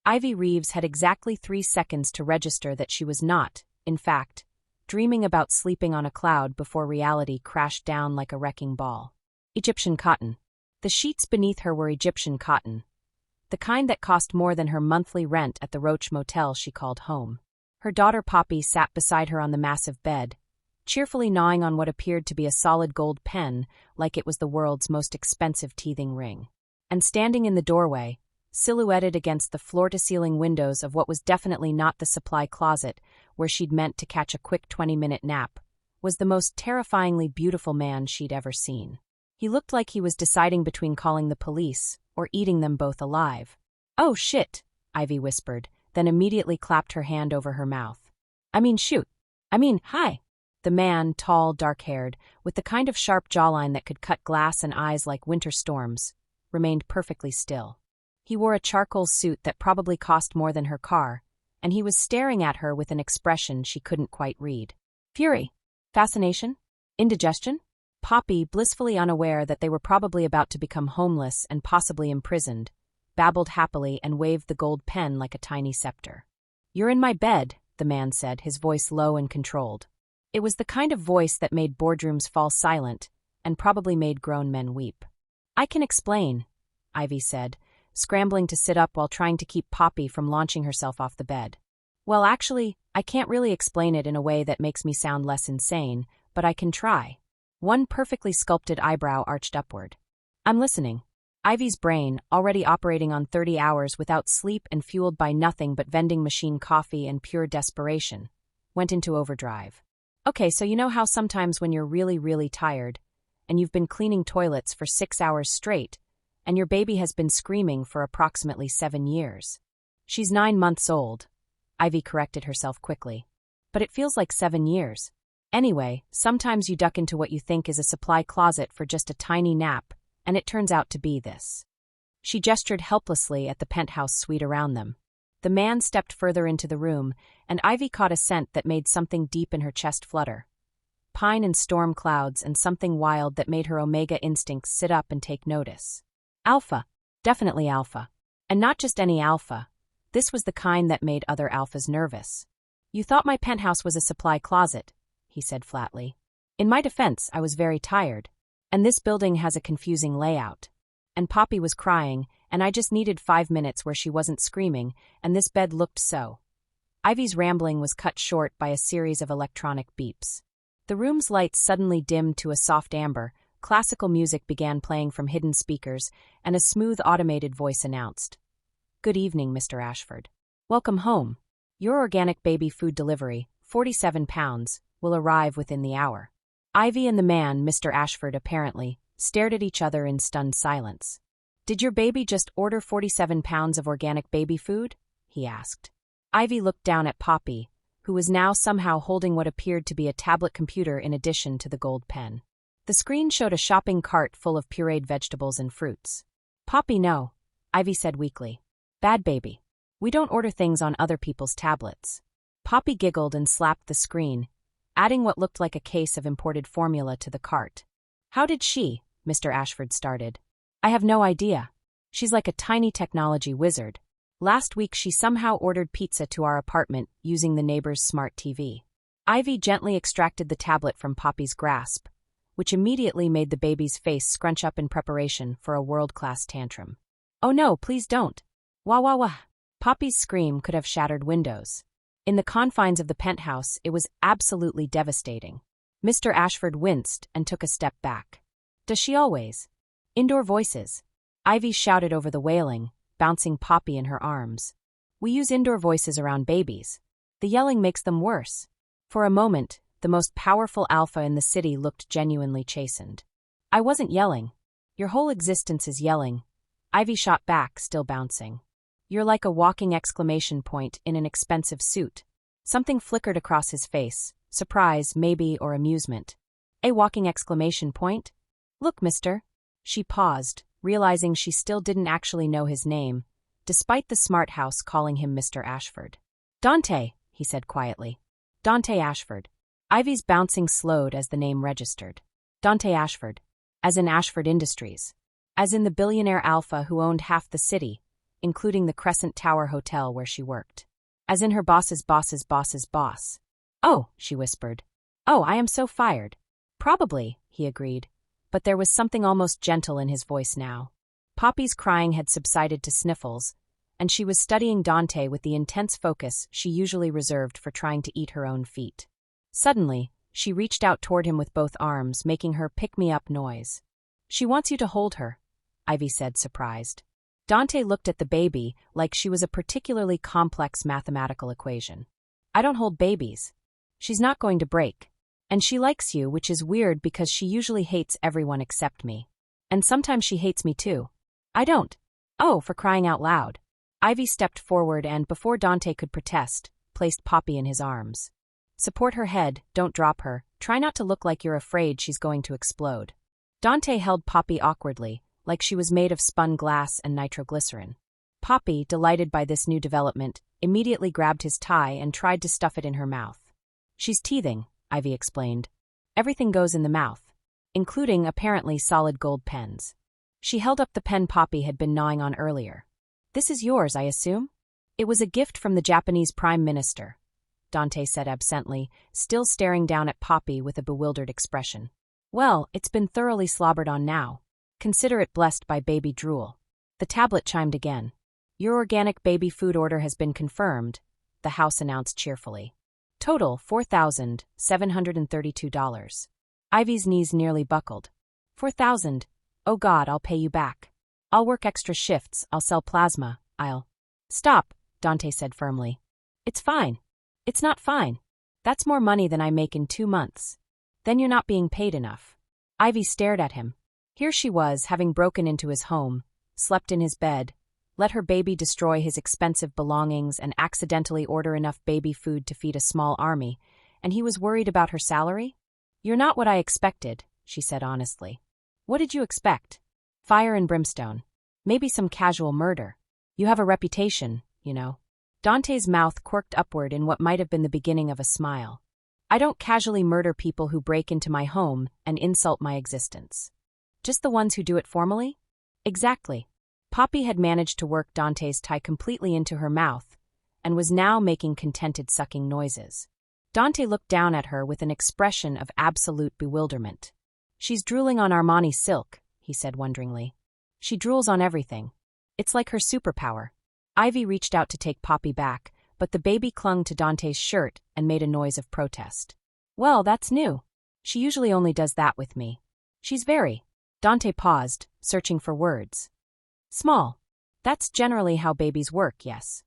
Ivy Reeves had exactly 3 seconds to register that she was not, in fact, dreaming about sleeping on a cloud before reality crashed down like a wrecking ball. Egyptian cotton. The sheets beneath her were Egyptian cotton, the kind that cost more than her monthly rent at the Roach Motel she called home. Her daughter Poppy sat beside her on the massive bed, cheerfully gnawing on what appeared to be a solid gold pen like it was the world's most expensive teething ring. And standing in the doorway, silhouetted against the floor-to-ceiling windows of what was definitely not the supply closet where she'd meant to catch a quick 20-minute nap, was the most terrifyingly beautiful man she'd ever seen. He looked like he was deciding between calling the police or eating them both alive. "Oh, shit," Ivy whispered, then immediately clapped her hand over her mouth. Shoot. Hi." The man, tall, dark-haired, with the kind of sharp jawline that could cut glass and eyes like winter storms, remained perfectly still. He wore a charcoal suit that probably cost more than her car, and he was staring at her with an expression she couldn't quite read. Fury? Fascination? Indigestion? Poppy, blissfully unaware that they were probably about to become homeless and possibly imprisoned, babbled happily and waved the gold pen like a tiny scepter. "You're in my bed," the man said, his voice low and controlled. It was the kind of voice that made boardrooms fall silent and probably made grown men weep. "I can explain," Ivy said, scrambling to sit up while trying to keep Poppy from launching herself off the bed. "Well, actually, I can't really explain it in a way that makes me sound less insane, but I can try." One perfectly sculpted eyebrow arched upward. "I'm listening." Ivy's brain, already operating on 30 hours without sleep and fueled by nothing but vending machine coffee and pure desperation, went into overdrive. "Okay, so you know how sometimes when you're really, really tired, and you've been cleaning toilets for 6 hours straight, and your baby has been screaming for approximately 7 years. She's 9 months old," Ivy corrected herself quickly. "But it feels like 7 years. Anyway, sometimes you duck into what you think is a supply closet for just a tiny nap, and it turns out to be this." She gestured helplessly at the penthouse suite around them. The man stepped further into the room, and Ivy caught a scent that made something deep in her chest flutter. Pine and storm clouds and something wild that made her omega instincts sit up and take notice. Alpha. Definitely alpha. And not just any alpha. This was the kind that made other alphas nervous. "You thought my penthouse was a supply closet," he said flatly. "In my defense, I was very tired. And this building has a confusing layout. And Poppy was crying, and I just needed 5 minutes where she wasn't screaming, and this bed looked so." Ivy's rambling was cut short by a series of electronic beeps. The room's lights suddenly dimmed to a soft amber, classical music began playing from hidden speakers, and a smooth automated voice announced, "Good evening, Mr. Ashford. Welcome home. Your organic baby food delivery, 47 pounds, will arrive within the hour." Ivy and the man, Mr. Ashford apparently, stared at each other in stunned silence. "Did your baby just order 47 pounds of organic baby food?" he asked. Ivy looked down at Poppy, who was now somehow holding what appeared to be a tablet computer in addition to the gold pen. The screen showed a shopping cart full of pureed vegetables and fruits. "Poppy, no," Ivy said weakly. "Bad baby. We don't order things on other people's tablets." Poppy giggled and slapped the screen, adding what looked like a case of imported formula to the cart. "How did she?" Mr. Ashford started. "I have no idea. She's like a tiny technology wizard. Last week she somehow ordered pizza to our apartment using the neighbor's smart TV." Ivy gently extracted the tablet from Poppy's grasp, which immediately made the baby's face scrunch up in preparation for a world-class tantrum. "Oh no, please don't. Wah wah wah." Poppy's scream could have shattered windows. In the confines of the penthouse, it was absolutely devastating. Mr. Ashford winced and took a step back. "Does she always?" "Indoor voices." Ivy shouted over the wailing, bouncing Poppy in her arms. "We use indoor voices around babies. The yelling makes them worse." For a moment, the most powerful alpha in the city looked genuinely chastened. "I wasn't yelling. Your whole existence is yelling." Ivy shot back, still bouncing. "You're like a walking exclamation point in an expensive suit." Something flickered across his face, surprise, maybe, or amusement. "A walking exclamation point? Look, mister." She paused, realizing she still didn't actually know his name, despite the smart house calling him Mr. Ashford. "Dante," he said quietly. "Dante Ashford." Ivy's bouncing slowed as the name registered. Dante Ashford. As in Ashford Industries. As in the billionaire alpha who owned half the city, including the Crescent Tower Hotel where she worked. As in her boss's boss's boss's boss. "Oh," she whispered. "Oh, I am so fired." "Probably," he agreed, but there was something almost gentle in his voice now. Poppy's crying had subsided to sniffles, and she was studying Dante with the intense focus she usually reserved for trying to eat her own feet. Suddenly, she reached out toward him with both arms, making her pick-me-up noise. "She wants you to hold her," Ivy said, surprised. Dante looked at the baby like she was a particularly complex mathematical equation. "I don't hold babies. She's not going to break. And she likes you, which is weird because she usually hates everyone except me. And sometimes she hates me too. I don't." "Oh, for crying out loud." Ivy stepped forward and, before Dante could protest, placed Poppy in his arms. "Support her head, don't drop her, try not to look like you're afraid she's going to explode." Dante held Poppy awkwardly, like she was made of spun glass and nitroglycerin. Poppy, delighted by this new development, immediately grabbed his tie and tried to stuff it in her mouth. "She's teething," Ivy explained. "Everything goes in the mouth, including apparently solid gold pens." She held up the pen Poppy had been gnawing on earlier. "This is yours, I assume?" "It was a gift from the Japanese Prime Minister," Dante said absently, still staring down at Poppy with a bewildered expression. "Well, it's been thoroughly slobbered on now. Consider it blessed by baby drool." The tablet chimed again. "Your organic baby food order has been confirmed," the house announced cheerfully. "Total $4,732. Ivy's knees nearly buckled. "4,000? Oh God, I'll pay you back. I'll work extra shifts, I'll sell plasma, I'll—" "Stop," Dante said firmly. "It's fine." "It's not fine. That's more money than I make in 2 months. Then you're not being paid enough." Ivy stared at him. Here she was, having broken into his home, slept in his bed, let her baby destroy his expensive belongings and accidentally order enough baby food to feed a small army, and he was worried about her salary? "You're not what I expected," she said honestly. "What did you expect? Fire and brimstone. Maybe some casual murder. You have a reputation, you know." Dante's mouth quirked upward in what might have been the beginning of a smile. "I don't casually murder people who break into my home and insult my existence. Just the ones who do it formally?" "Exactly." Poppy had managed to work Dante's tie completely into her mouth and was now making contented sucking noises. Dante looked down at her with an expression of absolute bewilderment. "She's drooling on Armani silk," he said wonderingly. "She drools on everything. It's like her superpower." Ivy reached out to take Poppy back, but the baby clung to Dante's shirt and made a noise of protest. "Well, that's new. She usually only does that with me. She's very—" Dante paused, searching for words. "Small. That's generally how babies work, yes.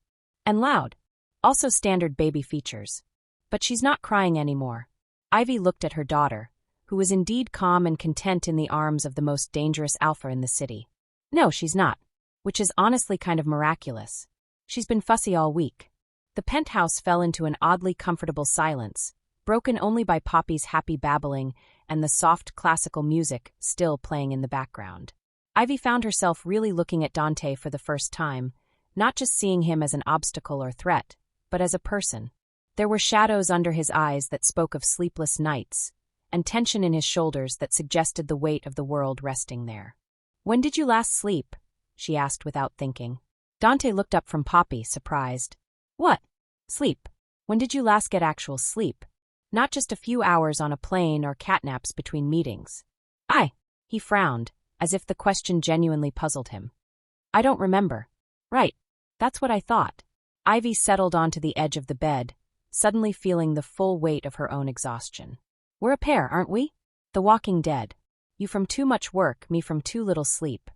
And loud. Also standard baby features. But she's not crying anymore." Ivy looked at her daughter, who was indeed calm and content in the arms of the most dangerous alpha in the city. "No, she's not. Which is honestly kind of miraculous. She's been fussy all week." The penthouse fell into an oddly comfortable silence, broken only by Poppy's happy babbling and the soft classical music still playing in the background. Ivy found herself really looking at Dante for the first time, not just seeing him as an obstacle or threat, but as a person. There were shadows under his eyes that spoke of sleepless nights, and tension in his shoulders that suggested the weight of the world resting there. "When did you last sleep?" she asked without thinking. Dante looked up from Poppy, surprised. "What? Sleep? When did you last get actual sleep? Not just a few hours on a plane or catnaps between meetings." He frowned, as if the question genuinely puzzled him. "I don't remember." "Right. That's what I thought." Ivy settled onto the edge of the bed, suddenly feeling the full weight of her own exhaustion. "We're a pair, aren't we? The Walking Dead. You from too much work, me from too little sleep."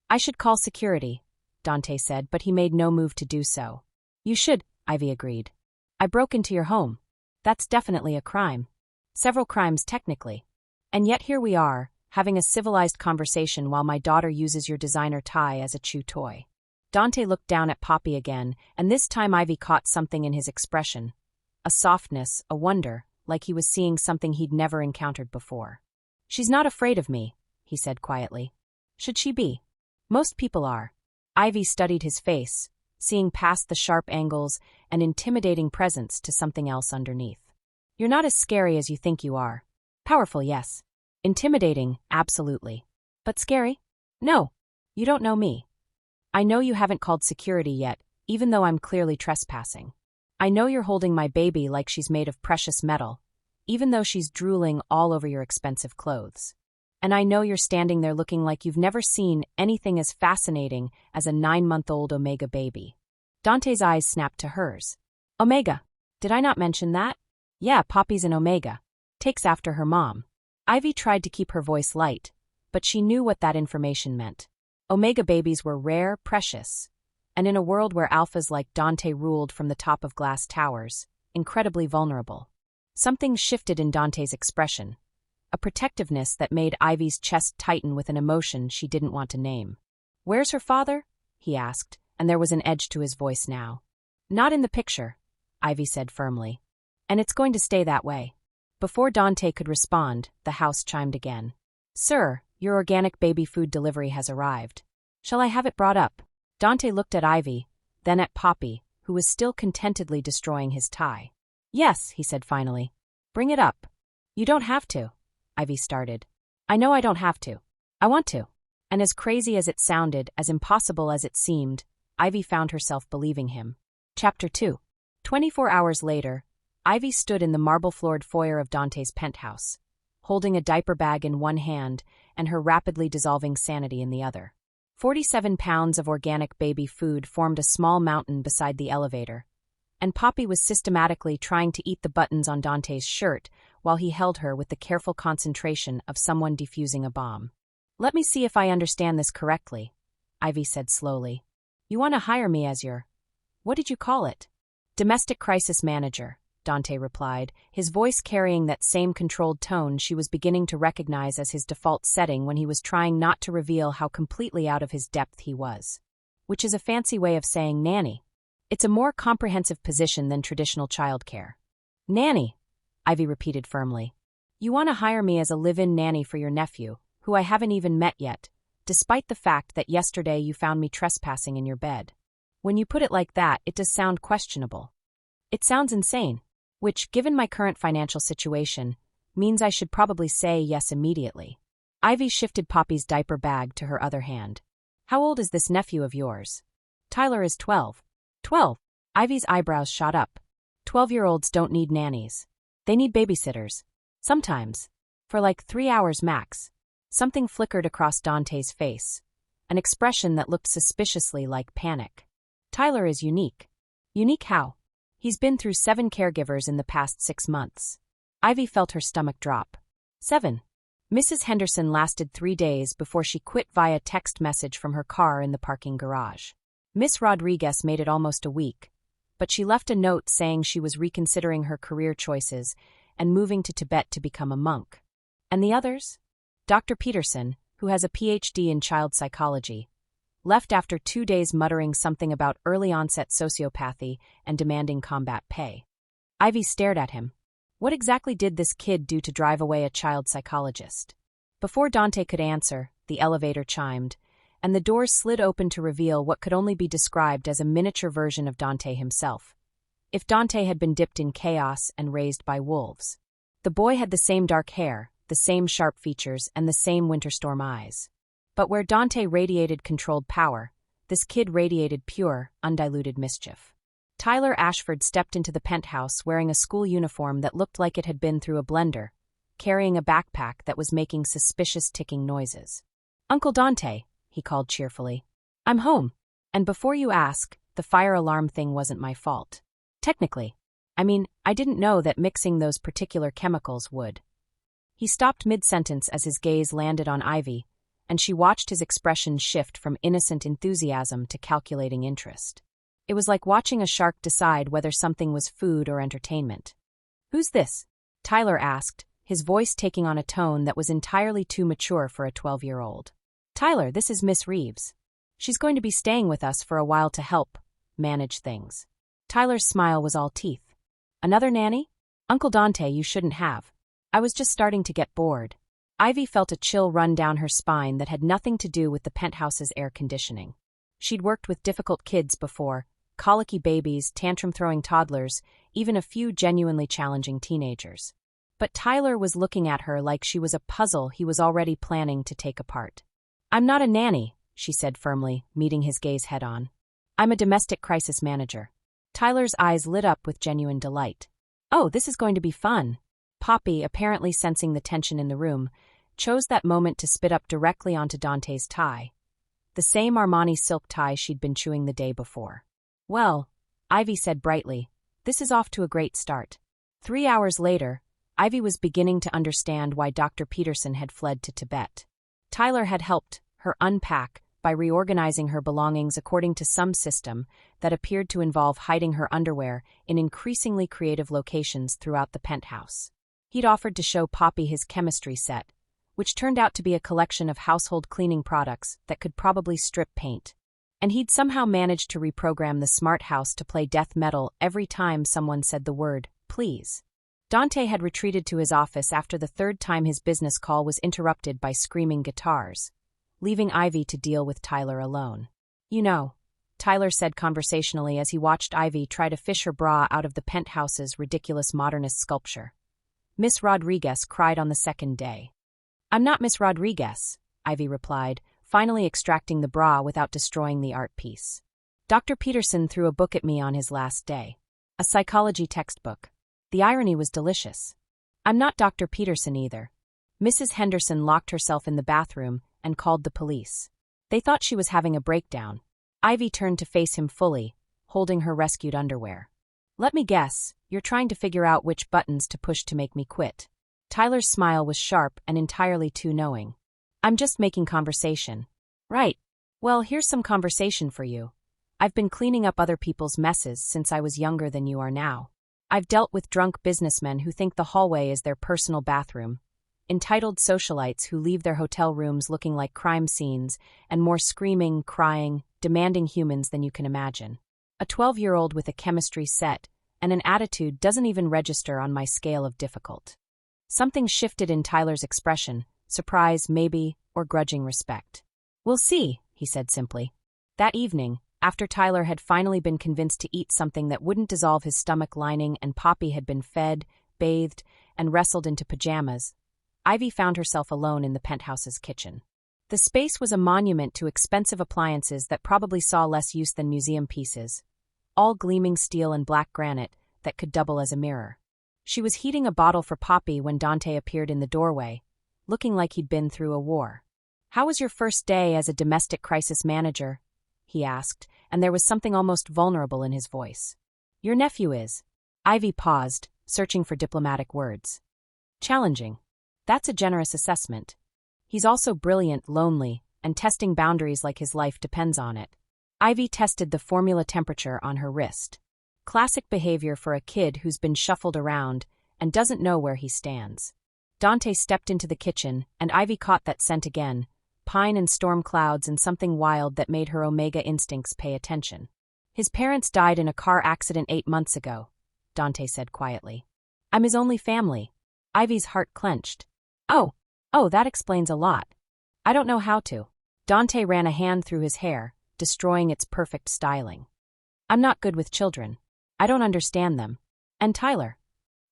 "I should call security," Dante said, but he made no move to do so. "You should," Ivy agreed. "I broke into your home. That's definitely a crime. Several crimes technically. And yet here we are, having a civilized conversation while my daughter uses your designer tie as a chew toy." Dante looked down at Poppy again, and this time Ivy caught something in his expression. A softness, a wonder, like he was seeing something he'd never encountered before. "She's not afraid of me," he said quietly. "Should she be? Most people are." Ivy studied his face, seeing past the sharp angles and intimidating presence to something else underneath. "You're not as scary as you think you are. Powerful, yes. Intimidating, absolutely. But scary? No. You don't know me." I know you haven't called security yet, even though I'm clearly trespassing. I know you're holding my baby like she's made of precious metal, even though she's drooling all over your expensive clothes. And I know you're standing there looking like you've never seen anything as fascinating as a 9-month-old Omega baby. Dante's eyes snapped to hers. Omega. Did I not mention that? Yeah, Poppy's an Omega. Takes after her mom. Ivy tried to keep her voice light, but she knew what that information meant. Omega babies were rare, precious, and in a world where alphas like Dante ruled from the top of glass towers, incredibly vulnerable. Something shifted in Dante's expression, a protectiveness that made Ivy's chest tighten with an emotion she didn't want to name. Where's her father? He asked, and there was an edge to his voice now. Not in the picture, Ivy said firmly. And it's going to stay that way. Before Dante could respond, the house chimed again. Sir, your organic baby food delivery has arrived. Shall I have it brought up? Dante looked at Ivy, then at Poppy, who was still contentedly destroying his tie. Yes, he said finally. Bring it up. You don't have to, Ivy started. I know I don't have to. I want to. And as crazy as it sounded, as impossible as it seemed, Ivy found herself believing him. Chapter 2. 24 hours later, Ivy stood in the marble-floored foyer of Dante's penthouse, holding a diaper bag in one hand and her rapidly dissolving sanity in the other. 47 pounds of organic baby food formed a small mountain beside the elevator, and Poppy was systematically trying to eat the buttons on Dante's shirt while he held her with the careful concentration of someone defusing a bomb. Let me see if I understand this correctly, Ivy said slowly. You want to hire me as your... What did you call it? Domestic crisis manager, Dante replied, his voice carrying that same controlled tone she was beginning to recognize as his default setting when he was trying not to reveal how completely out of his depth he was. Which is a fancy way of saying nanny. It's a more comprehensive position than traditional childcare. Nanny, Ivy repeated firmly. You want to hire me as a live-in nanny for your nephew, who I haven't even met yet, despite the fact that yesterday you found me trespassing in your bed. When you put it like that, it does sound questionable. It sounds insane, which, given my current financial situation, means I should probably say yes immediately. Ivy shifted Poppy's diaper bag to her other hand. How old is this nephew of yours? Tyler is 12. 12. Ivy's eyebrows shot up. 12-year-olds don't need nannies. They need babysitters. Sometimes. For like 3 hours max. Something flickered across Dante's face. An expression that looked suspiciously like panic. Tyler is unique. Unique how? He's been through 7 caregivers in the past 6 months. Ivy felt her stomach drop. 7. Mrs. Henderson lasted 3 days before she quit via text message from her car in the parking garage. Miss Rodriguez made it almost a week, but she left a note saying she was reconsidering her career choices and moving to Tibet to become a monk. And the others? Dr. Peterson, who has a PhD in child psychology, left after 2 days muttering something about early-onset sociopathy and demanding combat pay. Ivy stared at him. What exactly did this kid do to drive away a child psychologist? Before Dante could answer, the elevator chimed, and the doors slid open to reveal what could only be described as a miniature version of Dante himself. If Dante had been dipped in chaos and raised by wolves. The boy had the same dark hair, the same sharp features, and the same winter storm eyes. But where Dante radiated controlled power, this kid radiated pure, undiluted mischief. Tyler Ashford stepped into the penthouse wearing a school uniform that looked like it had been through a blender, carrying a backpack that was making suspicious ticking noises. Uncle Dante, he called cheerfully. I'm home. And before you ask, the fire alarm thing wasn't my fault. Technically. I didn't know that mixing those particular chemicals would. He stopped mid-sentence as his gaze landed on Ivy, and she watched his expression shift from innocent enthusiasm to calculating interest. It was like watching a shark decide whether something was food or entertainment. Who's this? Tyler asked, his voice taking on a tone that was entirely too mature for a 12-year-old. Tyler, this is Miss Reeves. She's going to be staying with us for a while to help manage things. Tyler's smile was all teeth. Another nanny? Uncle Dante, you shouldn't have. I was just starting to get bored. Ivy felt a chill run down her spine that had nothing to do with the penthouse's air conditioning. She'd worked with difficult kids before, colicky babies, tantrum-throwing toddlers, even a few genuinely challenging teenagers. But Tyler was looking at her like she was a puzzle he was already planning to take apart. I'm not a nanny, she said firmly, meeting his gaze head-on. "I'm a domestic crisis manager." Tyler's eyes lit up with genuine delight. "Oh, this is going to be fun." Poppy, apparently sensing the tension in the room, chose that moment to spit up directly onto Dante's tie. The same Armani silk tie she'd been chewing the day before. "Well," Ivy said brightly, "this is off to a great start." 3 hours later, Ivy was beginning to understand why Dr. Peterson had fled to Tibet. Tyler had helped her unpack by reorganizing her belongings according to some system that appeared to involve hiding her underwear in increasingly creative locations throughout the penthouse. He'd offered to show Poppy his chemistry set, which turned out to be a collection of household cleaning products that could probably strip paint. And he'd somehow managed to reprogram the smart house to play death metal every time someone said the word, please. Dante had retreated to his office after the third time his business call was interrupted by screaming guitars, leaving Ivy to deal with Tyler alone. "You know," Tyler said conversationally as he watched Ivy try to fish her bra out of the penthouse's ridiculous modernist sculpture. "Miss Rodriguez cried on the second day." "I'm not Miss Rodriguez," Ivy replied, finally extracting the bra without destroying the art piece. "Dr. Peterson threw a book at me on his last day. A psychology textbook. The irony was delicious. I'm not Dr. Peterson either." Mrs. Henderson locked herself in the bathroom and called the police. They thought she was having a breakdown. Ivy turned to face him fully, holding her rescued underwear. "Let me guess, you're trying to figure out which buttons to push to make me quit." Tyler's smile was sharp and entirely too knowing. "I'm just making conversation." "Right. Well, here's some conversation for you. I've been cleaning up other people's messes since I was younger than you are now. I've dealt with drunk businessmen who think the hallway is their personal bathroom, entitled socialites who leave their hotel rooms looking like crime scenes, and more screaming, crying, demanding humans than you can imagine. A 12-year-old with a chemistry set and an attitude doesn't even register on my scale of difficult." Something shifted in Tyler's expression, surprise maybe, or grudging respect. "We'll see," he said simply. That evening, after Tyler had finally been convinced to eat something that wouldn't dissolve his stomach lining and Poppy had been fed, bathed, and wrestled into pajamas, Ivy found herself alone in the penthouse's kitchen. The space was a monument to expensive appliances that probably saw less use than museum pieces, all gleaming steel and black granite that could double as a mirror. She was heating a bottle for Poppy when Dante appeared in the doorway, looking like he'd been through a war. "How was your first day as a domestic crisis manager?" he asked, and there was something almost vulnerable in his voice. "Your nephew is." Ivy paused, searching for diplomatic words. "Challenging. That's a generous assessment. He's also brilliant, lonely, and testing boundaries like his life depends on it." Ivy tested the formula temperature on her wrist. Classic behavior for a kid who's been shuffled around and doesn't know where he stands. Dante stepped into the kitchen, and Ivy caught that scent again, pine and storm clouds and something wild that made her omega instincts pay attention. "His parents died in a car accident 8 months ago," Dante said quietly. "I'm his only family." Ivy's heart clenched. Oh, that explains a lot. I don't know how to." Dante ran a hand through his hair, destroying its perfect styling. "I'm not good with children. I don't understand them. And Tyler."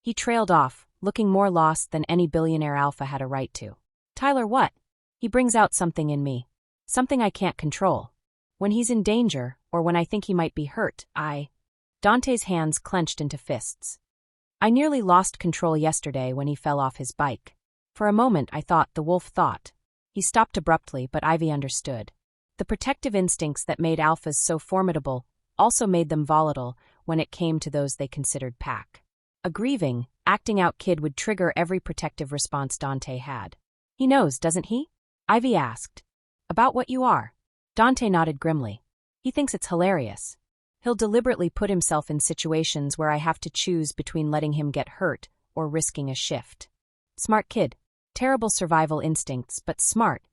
He trailed off, looking more lost than any billionaire alpha had a right to. "Tyler what?" "He brings out something in me. Something I can't control. When he's in danger, or when I think he might be hurt, Dante's hands clenched into fists. "I nearly lost control yesterday when he fell off his bike. For a moment I thought the wolf thought." He stopped abruptly, but Ivy understood. The protective instincts that made alphas so formidable also made them volatile when it came to those they considered pack. A grieving, acting-out kid would trigger every protective response Dante had. "He knows, doesn't he?" Ivy asked. "About what you are?" Dante nodded grimly. "He thinks it's hilarious. He'll deliberately put himself in situations where I have to choose between letting him get hurt or risking a shift. Smart kid. Terrible survival instincts, but smart.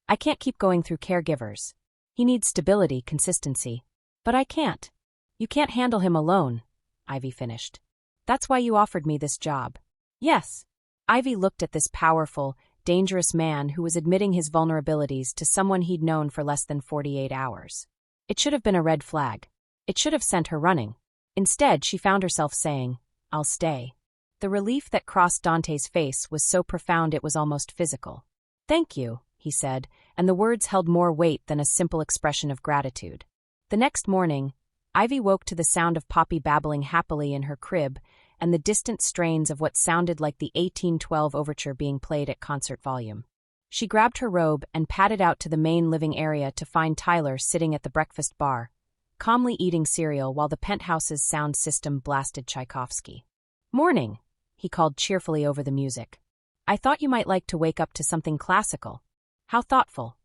I can't keep going through caregivers. He needs stability, consistency. But I can't." "You can't handle him alone," Ivy finished. "That's why you offered me this job." "Yes." Ivy looked at this powerful, dangerous man who was admitting his vulnerabilities to someone he'd known for less than 48 hours. It should have been a red flag. It should have sent her running. Instead, she found herself saying, "I'll stay." The relief that crossed Dante's face was so profound it was almost physical. "Thank you," he said, and the words held more weight than a simple expression of gratitude. The next morning, Ivy woke to the sound of Poppy babbling happily in her crib and the distant strains of what sounded like the 1812 overture being played at concert volume. She grabbed her robe and padded out to the main living area to find Tyler sitting at the breakfast bar, calmly eating cereal while the penthouse's sound system blasted Tchaikovsky. "Morning," he called cheerfully over the music. "I thought you might like to wake up to something classical." "How thoughtful,"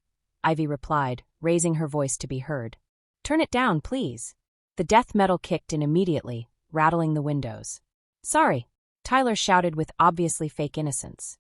Ivy replied, raising her voice to be heard. "Turn it down, please." The death metal kicked in immediately, rattling the windows. "Sorry," Tyler shouted with obviously fake innocence.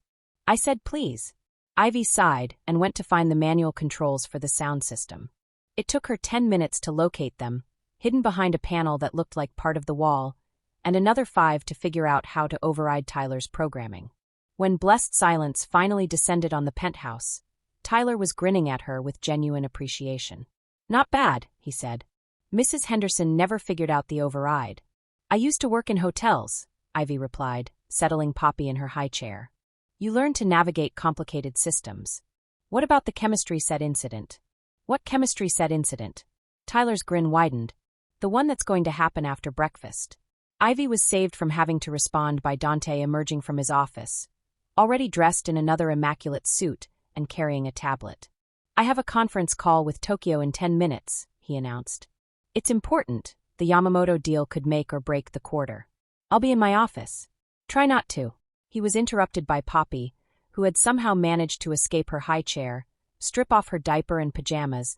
"I said please." Ivy sighed and went to find the manual controls for the sound system. It took her 10 minutes to locate them, hidden behind a panel that looked like part of the wall, and another 5 to figure out how to override Tyler's programming. When blessed silence finally descended on the penthouse, Tyler was grinning at her with genuine appreciation. "Not bad," he said. "Mrs. Henderson never figured out the override." "I used to work in hotels," Ivy replied, settling Poppy in her high chair. "You learn to navigate complicated systems. What about the chemistry set incident?" "What chemistry set incident?" Tyler's grin widened. "The one that's going to happen after breakfast." Ivy was saved from having to respond by Dante emerging from his office, already dressed in another immaculate suit and carrying a tablet. "I have a conference call with Tokyo in 10 minutes, he announced. "It's important. The Yamamoto deal could make or break the quarter. I'll be in my office." "Try not to." He was interrupted by Poppy, who had somehow managed to escape her high chair, strip off her diaper and pajamas,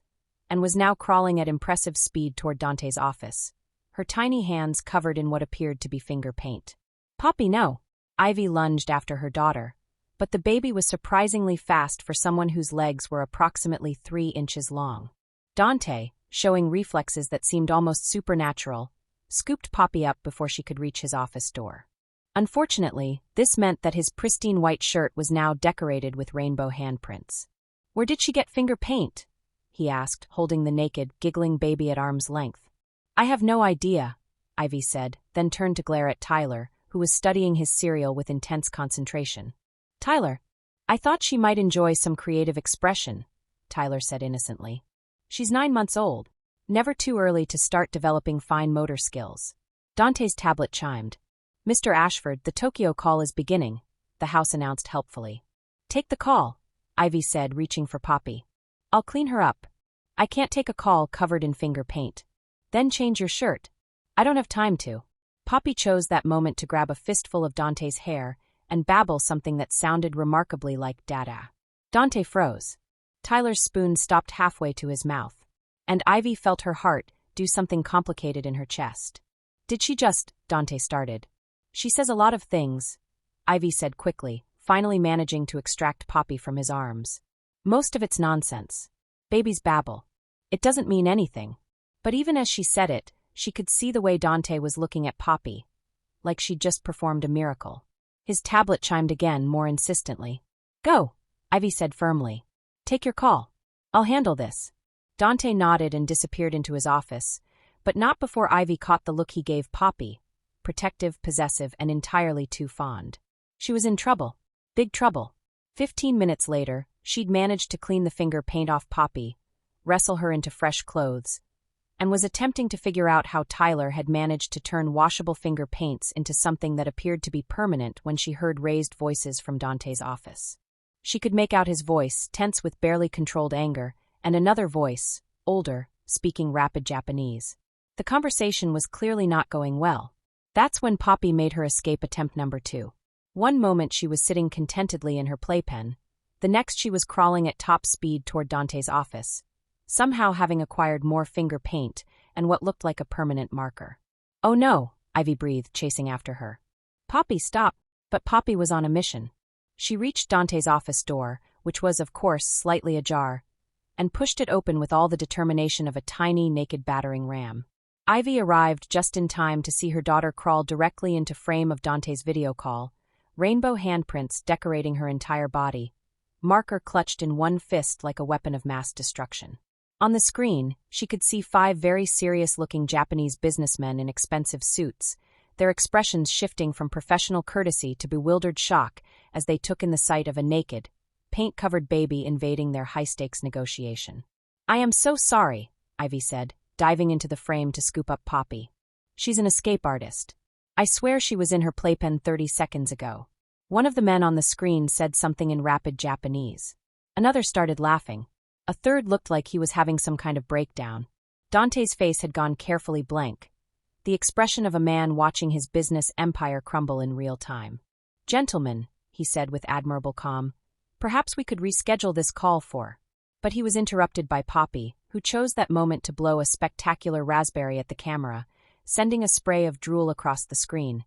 and was now crawling at impressive speed toward Dante's office, her tiny hands covered in what appeared to be finger paint. "Poppy, no." Ivy lunged after her daughter, but the baby was surprisingly fast for someone whose legs were approximately 3 inches long. Dante, showing reflexes that seemed almost supernatural, scooped Poppy up before she could reach his office door. Unfortunately, this meant that his pristine white shirt was now decorated with rainbow handprints. "Where did she get finger paint?" he asked, holding the naked, giggling baby at arm's length. "I have no idea," Ivy said, then turned to glare at Tyler, who was studying his cereal with intense concentration. "Tyler, I thought she might enjoy some creative expression," Tyler said innocently. "She's 9 months old. Never too early to start developing fine motor skills." Dante's tablet chimed. "Mr. Ashford, the Tokyo call is beginning," the house announced helpfully. "Take the call," Ivy said, reaching for Poppy. "I'll clean her up." "I can't take a call covered in finger paint." "Then change your shirt." "I don't have time to." Poppy chose that moment to grab a fistful of Dante's hair and babble something that sounded remarkably like Dada. Dante froze. Tyler's spoon stopped halfway to his mouth, and Ivy felt her heart do something complicated in her chest. "Did she just—" Dante started. "She says a lot of things," Ivy said quickly, finally managing to extract Poppy from his arms. "Most of it's nonsense. Babies babble. It doesn't mean anything." But even as she said it, she could see the way Dante was looking at Poppy, like she'd just performed a miracle. His tablet chimed again, more insistently. "Go," Ivy said firmly. "Take your call. I'll handle this." Dante nodded and disappeared into his office, but not before Ivy caught the look he gave Poppy, protective, possessive, and entirely too fond. She was in trouble. Big trouble. 15 minutes later, she'd managed to clean the finger paint off Poppy, wrestle her into fresh clothes, and was attempting to figure out how Tyler had managed to turn washable finger paints into something that appeared to be permanent when she heard raised voices from Dante's office. She could make out his voice, tense with barely controlled anger, and another voice, older, speaking rapid Japanese. The conversation was clearly not going well. That's when Poppy made her escape attempt number 2. One moment she was sitting contentedly in her playpen, the next she was crawling at top speed toward Dante's office, somehow having acquired more finger paint and what looked like a permanent marker. "Oh no," Ivy breathed, chasing after her. "Poppy, stop." But Poppy was on a mission. She reached Dante's office door, which was, of course, slightly ajar, and pushed it open with all the determination of a tiny, naked battering ram. Ivy arrived just in time to see her daughter crawl directly into frame of Dante's video call, rainbow handprints decorating her entire body, marker clutched in one fist like a weapon of mass destruction. On the screen, she could see 5 very serious-looking Japanese businessmen in expensive suits, their expressions shifting from professional courtesy to bewildered shock as they took in the sight of a naked, paint-covered baby invading their high-stakes negotiation. "I am so sorry," Ivy said, diving into the frame to scoop up Poppy. "She's an escape artist. I swear she was in her playpen 30 seconds ago." One of the men on the screen said something in rapid Japanese. Another started laughing. A third looked like he was having some kind of breakdown. Dante's face had gone carefully blank, the expression of a man watching his business empire crumble in real time. "Gentlemen," he said with admirable calm, "perhaps we could reschedule this call for—" But he was interrupted by Poppy, who chose that moment to blow a spectacular raspberry at the camera, sending a spray of drool across the screen,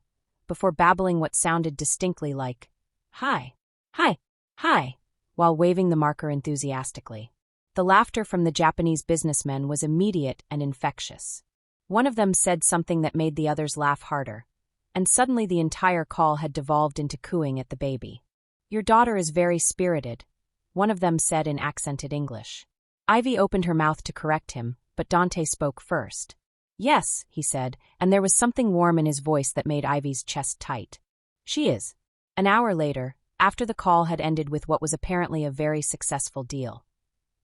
before babbling what sounded distinctly like, "Hi, hi, hi," while waving the marker enthusiastically. The laughter from the Japanese businessmen was immediate and infectious. One of them said something that made the others laugh harder, and suddenly the entire call had devolved into cooing at the baby. "Your daughter is very spirited," one of them said in accented English. Ivy opened her mouth to correct him, but Dante spoke first. "Yes," he said, and there was something warm in his voice that made Ivy's chest tight. "She is." An hour later, after the call had ended with what was apparently a very successful deal.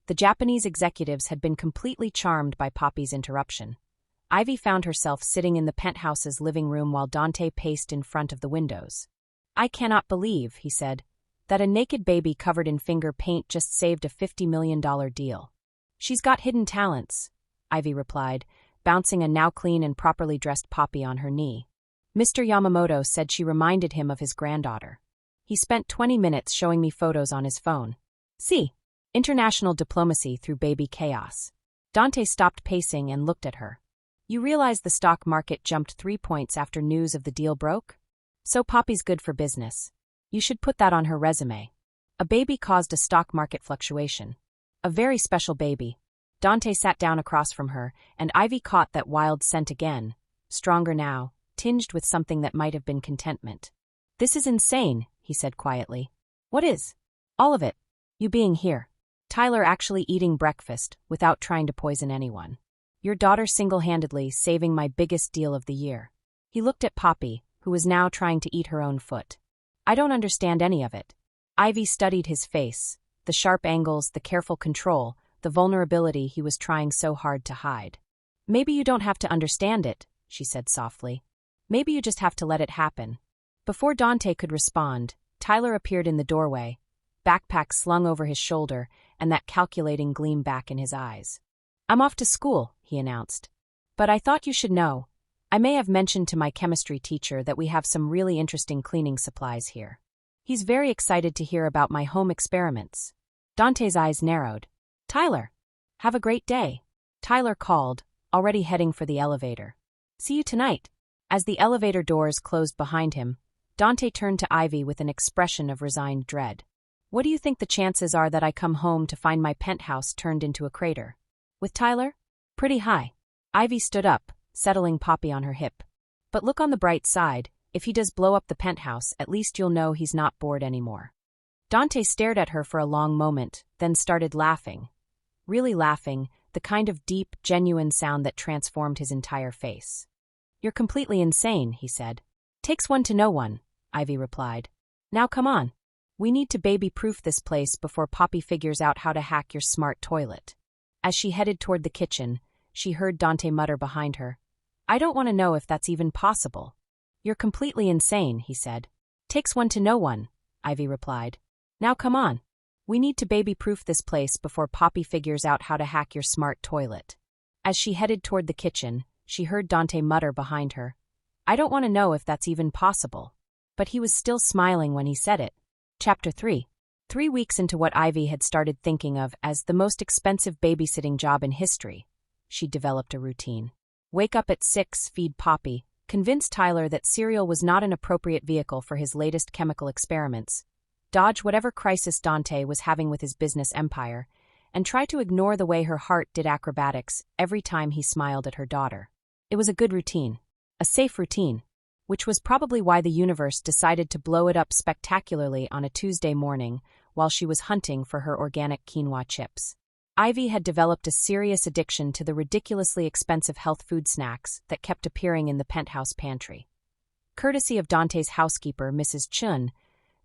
The Japanese executives had been completely charmed by Poppy's interruption. Ivy found herself sitting in the penthouse's living room while Dante paced in front of the windows. "I cannot believe," he said, "that a naked baby covered in finger paint just saved a $50 million deal." "She's got hidden talents," Ivy replied, bouncing a now clean and properly dressed Poppy on her knee. Mr. Yamamoto said she reminded him of his granddaughter. "He spent 20 minutes showing me photos on his phone. See? International diplomacy through baby chaos." Dante stopped pacing and looked at her. "You realize the stock market jumped 3 points after news of the deal broke? So Poppy's good for business. You should put that on her resume. A baby caused a stock market fluctuation. A very special baby." Dante sat down across from her, and Ivy caught that wild scent again, stronger now, tinged with something that might have been contentment. "This is insane," he said quietly. "What is?" "All of it. You being here. Tyler actually eating breakfast without trying to poison anyone. Your daughter single-handedly saving my biggest deal of the year." He looked at Poppy, who was now trying to eat her own foot. "I don't understand any of it." Ivy studied his face, the sharp angles, the careful control, the vulnerability he was trying so hard to hide. "Maybe you don't have to understand it," she said softly. "Maybe you just have to let it happen." Before Dante could respond, Tyler appeared in the doorway, backpack slung over his shoulder and that calculating gleam back in his eyes. "I'm off to school," he announced. "But I thought you should know. I may have mentioned to my chemistry teacher that we have some really interesting cleaning supplies here. He's very excited to hear about my home experiments." Dante's eyes narrowed. "Tyler, have a great day," Tyler called, already heading for the elevator. "See you tonight." As the elevator doors closed behind him, Dante turned to Ivy with an expression of resigned dread. "What do you think the chances are that I come home to find my penthouse turned into a crater? With Tyler? Pretty high." Ivy stood up, settling Poppy on her hip. "But look on the bright side, if he does blow up the penthouse, at least you'll know he's not bored anymore." Dante stared at her for a long moment, then started laughing. Really laughing, the kind of deep, genuine sound that transformed his entire face. "You're completely insane," he said. "Takes one to know one," Ivy replied. "Now come on. We need to baby-proof this place before Poppy figures out how to hack your smart toilet." As she headed toward the kitchen, she heard Dante mutter behind her, "I don't want to know if that's even possible." "You're completely insane," he said. "Takes one to know one," Ivy replied. "Now come on. We need to baby-proof this place before Poppy figures out how to hack your smart toilet." As she headed toward the kitchen, she heard Dante mutter behind her, "I don't want to know if that's even possible." But he was still smiling when he said it. Chapter 3. 3 weeks into what Ivy had started thinking of as the most expensive babysitting job in history, she developed a routine. Wake up at 6, feed Poppy, convince Tyler that cereal was not an appropriate vehicle for his latest chemical experiments, dodge whatever crisis Dante was having with his business empire, and try to ignore the way her heart did acrobatics every time he smiled at her daughter. It was a good routine. A safe routine. Which was probably why the universe decided to blow it up spectacularly on a Tuesday morning while she was hunting for her organic quinoa chips. Ivy had developed a serious addiction to the ridiculously expensive health food snacks that kept appearing in the penthouse pantry. Courtesy of Dante's housekeeper, Mrs. Chun,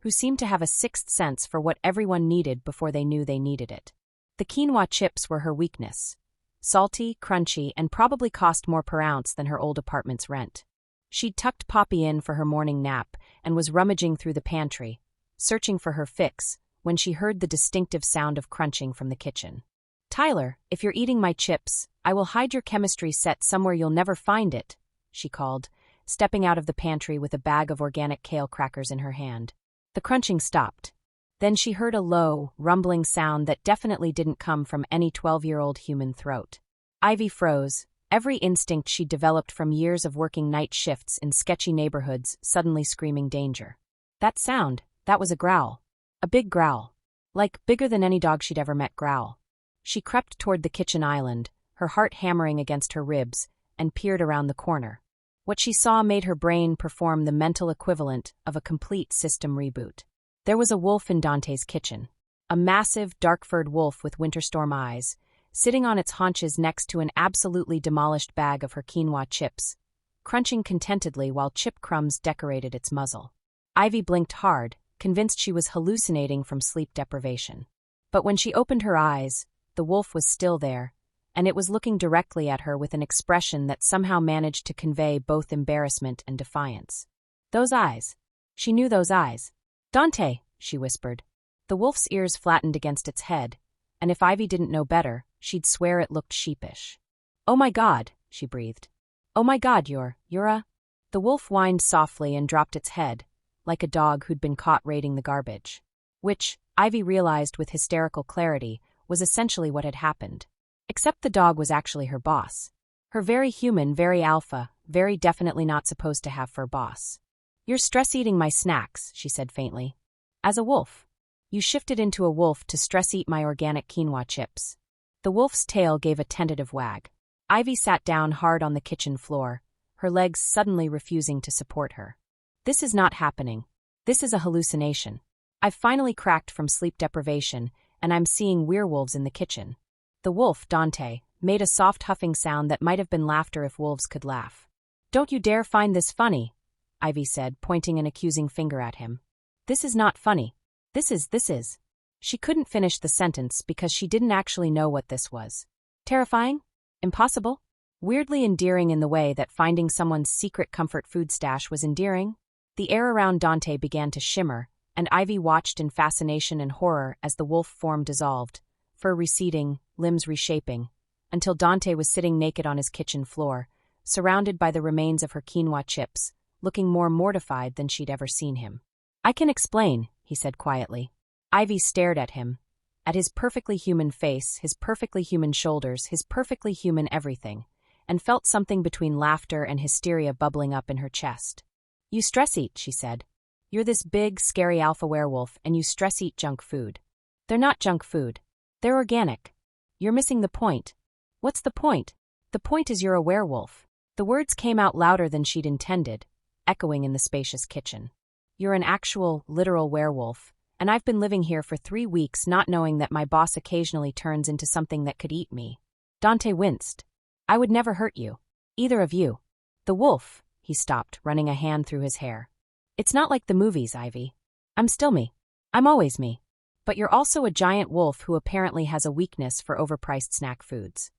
who seemed to have a sixth sense for what everyone needed before they knew they needed it. The quinoa chips were her weakness. Salty, crunchy, and probably cost more per ounce than her old apartment's rent. She'd tucked Poppy in for her morning nap and was rummaging through the pantry, searching for her fix, when she heard the distinctive sound of crunching from the kitchen. "Tyler, if you're eating my chips, I will hide your chemistry set somewhere you'll never find it," she called, stepping out of the pantry with a bag of organic kale crackers in her hand. The crunching stopped. Then she heard a low, rumbling sound that definitely didn't come from any 12-year-old human throat. Ivy froze, every instinct she'd developed from years of working night shifts in sketchy neighborhoods suddenly screaming danger. That sound, that was a growl. A big growl. Like, bigger than any dog she'd ever met growl. She crept toward the kitchen island, her heart hammering against her ribs, and peered around the corner. What she saw made her brain perform the mental equivalent of a complete system reboot. There was a wolf in Dante's kitchen. A massive, dark-furred wolf with winter-storm eyes, sitting on its haunches next to an absolutely demolished bag of her quinoa chips, crunching contentedly while chip crumbs decorated its muzzle. Ivy blinked hard, convinced she was hallucinating from sleep deprivation. But when she opened her eyes, the wolf was still there, and it was looking directly at her with an expression that somehow managed to convey both embarrassment and defiance. Those eyes. She knew those eyes. "Dante," she whispered. The wolf's ears flattened against its head, and if Ivy didn't know better, she'd swear it looked sheepish. "Oh my God," she breathed. "Oh my God, you're a..." The wolf whined softly and dropped its head, like a dog who'd been caught raiding the garbage. Which, Ivy realized with hysterical clarity, was essentially what had happened. Except the dog was actually her boss. Her very human, very alpha, very definitely not supposed to have for boss. "You're stress-eating my snacks," she said faintly. "As a wolf. You shifted into a wolf to stress-eat my organic quinoa chips." The wolf's tail gave a tentative wag. Ivy sat down hard on the kitchen floor, her legs suddenly refusing to support her. "This is not happening. This is a hallucination. I've finally cracked from sleep deprivation, and I'm seeing werewolves in the kitchen." The wolf, Dante, made a soft huffing sound that might have been laughter if wolves could laugh. "Don't you dare find this funny," Ivy said, pointing an accusing finger at him. "This is not funny. This is. She couldn't finish the sentence because she didn't actually know what this was. Terrifying? Impossible? Weirdly endearing in the way that finding someone's secret comfort food stash was endearing? The air around Dante began to shimmer, and Ivy watched in fascination and horror as the wolf form dissolved, fur receding, limbs reshaping, until Dante was sitting naked on his kitchen floor, surrounded by the remains of her quinoa chips, looking more mortified than she'd ever seen him. "I can explain," he said quietly. Ivy stared at him, at his perfectly human face, his perfectly human shoulders, his perfectly human everything, and felt something between laughter and hysteria bubbling up in her chest. "You stress-eat," she said. "You're this big, scary alpha werewolf, and you stress-eat junk food. They're not junk food. They're organic. You're missing the point." "What's the point?" "The point is you're a werewolf." The words came out louder than she'd intended, echoing in the spacious kitchen. "You're an actual, literal werewolf, and I've been living here for 3 weeks not knowing that my boss occasionally turns into something that could eat me." Dante winced. "I would never hurt you. Either of you." "The wolf," he stopped, running a hand through his hair. "It's not like the movies, Ivy. I'm still me. I'm always me. But you're also a giant wolf who apparently has a weakness for overpriced snack foods.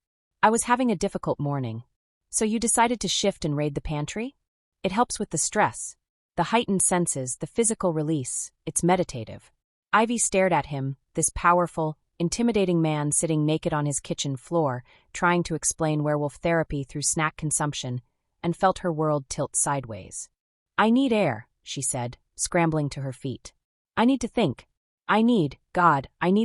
I was having a difficult morning. So you decided to shift and raid the pantry? It helps with the stress. The heightened senses, the physical release, it's meditative." Ivy stared at him, this powerful, intimidating man sitting naked on his kitchen floor, trying to explain werewolf therapy through snack consumption, and felt her world tilt sideways. "I need air," she said, scrambling to her feet. "I need to think. I need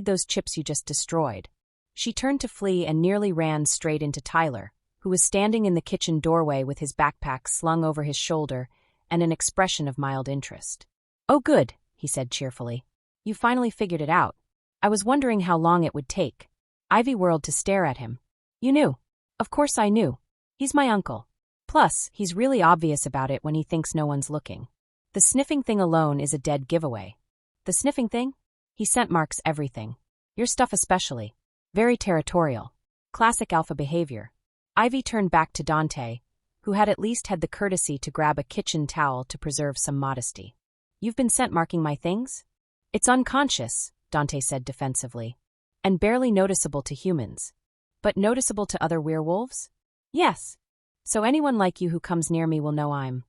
those chips you just destroyed." She turned to flee and nearly ran straight into Tyler, who was standing in the kitchen doorway with his backpack slung over his shoulder and an expression of mild interest. "Oh good," he said cheerfully. "You finally figured it out. I was wondering how long it would take." Ivy whirled to stare at him. "You knew." "Of course I knew. He's my uncle. Plus, he's really obvious about it when he thinks no one's looking. The sniffing thing alone is a dead giveaway." "The sniffing thing?" "He scent marks everything. Your stuff especially. Very territorial. Classic alpha behavior." Ivy turned back to Dante, who had at least had the courtesy to grab a kitchen towel to preserve some modesty. You've been sent marking my things? It's unconscious, Dante said defensively. And barely noticeable to humans. But noticeable to other werewolves? Yes. So anyone like you who comes near me will know I'm...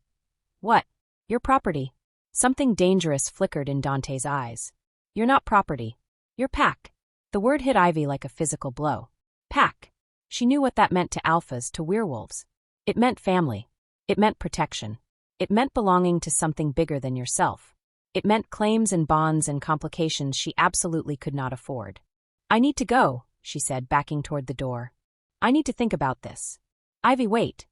What? Your property. Something dangerous flickered in Dante's eyes. You're not property. You're pack. The word hit Ivy like a physical blow. Pack. She knew what that meant to alphas, to werewolves. It meant family. It meant protection. It meant belonging to something bigger than yourself. It meant claims and bonds and complications she absolutely could not afford. I need to go, she said, backing toward the door. I need to think about this. Ivy, wait.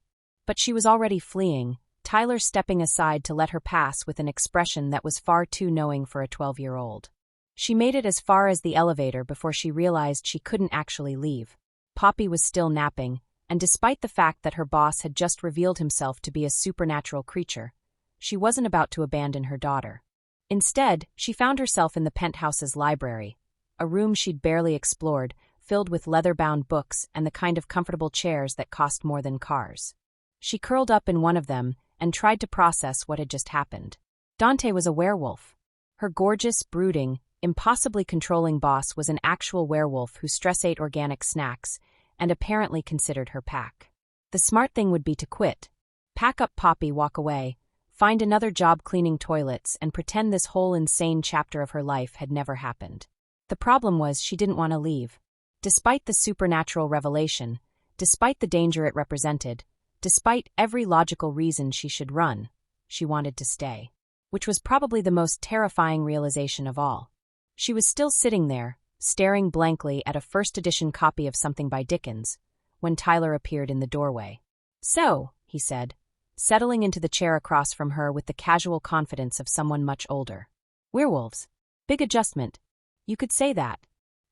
But she was already fleeing, Tyler stepping aside to let her pass with an expression that was far too knowing for a 12-year-old. She made it as far as the elevator before she realized she couldn't actually leave. Poppy was still napping, and despite the fact that her boss had just revealed himself to be a supernatural creature, she wasn't about to abandon her daughter. Instead, she found herself in the penthouse's library, a room she'd barely explored, filled with leather-bound books and the kind of comfortable chairs that cost more than cars. She curled up in one of them and tried to process what had just happened. Dante was a werewolf. Her gorgeous, brooding, impossibly controlling boss was an actual werewolf who stress-ate organic snacks and apparently considered her pack. The smart thing would be to quit. Pack up Poppy, walk away, find another job cleaning toilets, and pretend this whole insane chapter of her life had never happened. The problem was she didn't want to leave. Despite the supernatural revelation, despite the danger it represented, despite every logical reason she should run, she wanted to stay. Which was probably the most terrifying realization of all. She was still sitting there, staring blankly at a first-edition copy of something by Dickens, when Tyler appeared in the doorway. So, he said, settling into the chair across from her with the casual confidence of someone much older. Werewolves. Big adjustment. You could say that.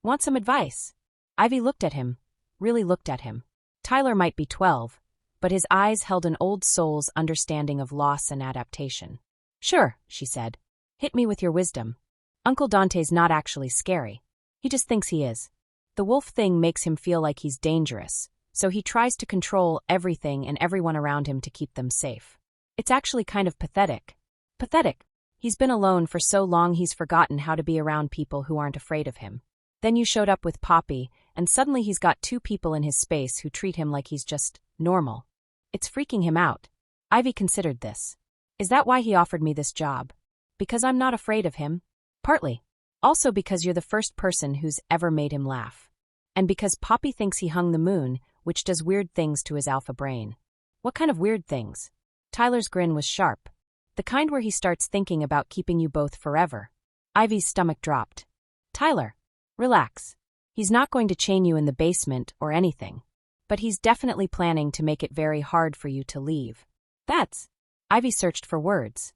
Want some advice? Ivy looked at him, really looked at him. Tyler might be 12, but his eyes held an old soul's understanding of loss and adaptation. Sure, she said. Hit me with your wisdom. Uncle Dante's not actually scary. He just thinks he is. The wolf thing makes him feel like he's dangerous, so he tries to control everything and everyone around him to keep them safe. It's actually kind of pathetic. Pathetic. He's been alone for so long he's forgotten how to be around people who aren't afraid of him. Then you showed up with Poppy, and suddenly he's got 2 people in his space who treat him like he's just normal. It's freaking him out. Ivy considered this. Is that why he offered me this job? Because I'm not afraid of him? Partly. Also because you're the first person who's ever made him laugh. And because Poppy thinks he hung the moon, which does weird things to his alpha brain. What kind of weird things? Tyler's grin was sharp. The kind where he starts thinking about keeping you both forever. Ivy's stomach dropped. Tyler. Relax. He's not going to chain you in the basement or anything. But he's definitely planning to make it very hard for you to leave. That's... Ivy searched for words.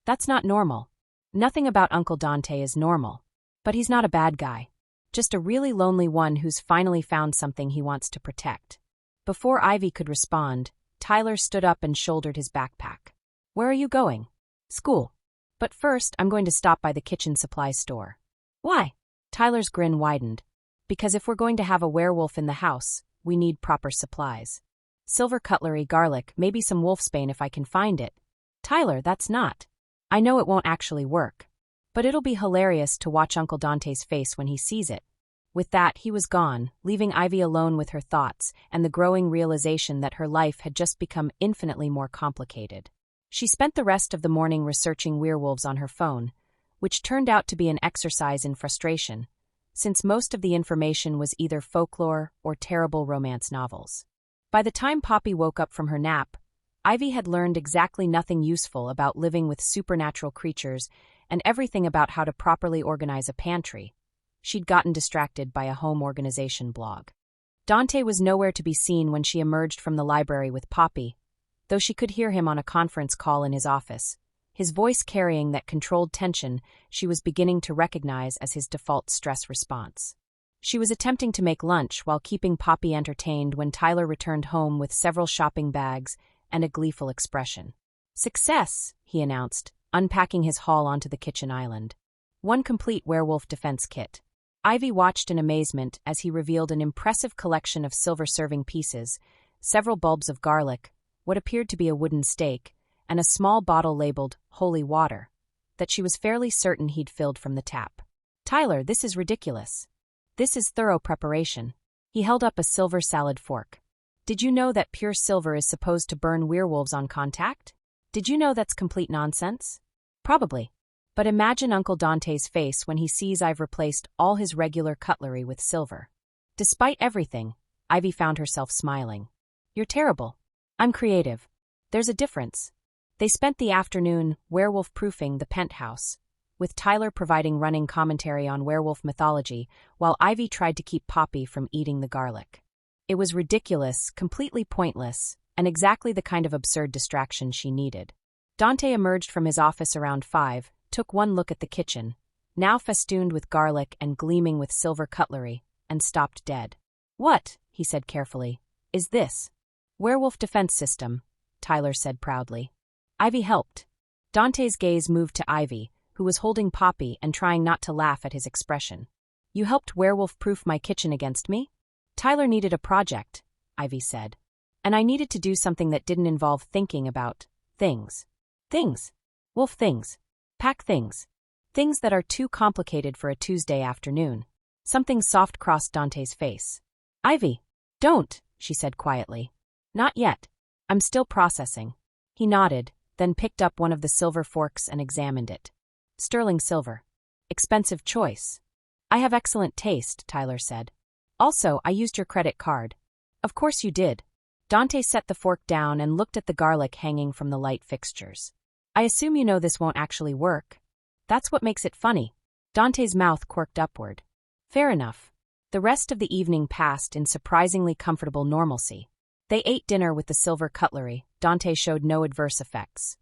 That's not normal. Nothing about Uncle Dante is normal. But he's not a bad guy. Just a really lonely one who's finally found something he wants to protect. Before Ivy could respond, Tyler stood up and shouldered his backpack. Where are you going? School. But first, I'm going to stop by the kitchen supply store. Why? Tyler's grin widened. Because if we're going to have a werewolf in the house, we need proper supplies. Silver cutlery, garlic, maybe some wolfsbane if I can find it. Tyler, that's not. I know it won't actually work. But it'll be hilarious to watch Uncle Dante's face when he sees it. With that, he was gone, leaving Ivy alone with her thoughts and the growing realization that her life had just become infinitely more complicated. She spent the rest of the morning researching werewolves on her phone, which turned out to be an exercise in frustration, since most of the information was either folklore or terrible romance novels. By the time Poppy woke up from her nap, Ivy had learned exactly nothing useful about living with supernatural creatures and everything about how to properly organize a pantry. She'd gotten distracted by a home organization blog. Dante was nowhere to be seen when she emerged from the library with Poppy, though she could hear him on a conference call in his office, his voice carrying that controlled tension she was beginning to recognize as his default stress response. She was attempting to make lunch while keeping Poppy entertained when Tyler returned home with several shopping bags and a gleeful expression. Success, he announced, unpacking his haul onto the kitchen island. One complete werewolf defense kit. Ivy watched in amazement as he revealed an impressive collection of silver serving pieces, several bulbs of garlic, what appeared to be a wooden stake, and a small bottle labeled holy water. that she was fairly certain he'd filled from the tap. "Tyler, this is ridiculous. This is thorough preparation." He held up a silver salad fork. "Did you know that pure silver is supposed to burn werewolves on contact? Did you know that's complete nonsense?" "Probably. But imagine Uncle Dante's face when he sees I've replaced all his regular cutlery with silver." Despite everything, Ivy found herself smiling. "You're terrible. I'm creative. There's a difference." They spent the afternoon werewolf-proofing the penthouse, with Tyler providing running commentary on werewolf mythology while Ivy tried to keep Poppy from eating the garlic. It was ridiculous, completely pointless, and exactly the kind of absurd distraction she needed. Dante emerged from his office around 5, took one look at the kitchen, now festooned with garlic and gleaming with silver cutlery, and stopped dead. "What," he said carefully, "is this?" "Werewolf defense system," Tyler said proudly. Ivy helped. Dante's gaze moved to Ivy, who was holding Poppy and trying not to laugh at his expression. "You helped werewolf-proof my kitchen against me?" "Tyler needed a project," Ivy said. "And I needed to do something that didn't involve thinking about things. Things. Wolf things. Pack things. Things that are too complicated for a Tuesday afternoon." Something soft crossed Dante's face. "Ivy, don't," she said quietly. "Not yet. I'm still processing." He nodded, then picked up one of the silver forks and examined it. "Sterling silver. Expensive choice." "I have excellent taste," Tyler said. "Also, I used your credit card." "Of course you did." Dante set the fork down and looked at the garlic hanging from the light fixtures. "I assume you know this won't actually work." "That's what makes it funny." Dante's mouth quirked upward. "Fair enough." The rest of the evening passed in surprisingly comfortable normalcy. They ate dinner with the silver cutlery. Dante showed no adverse effects.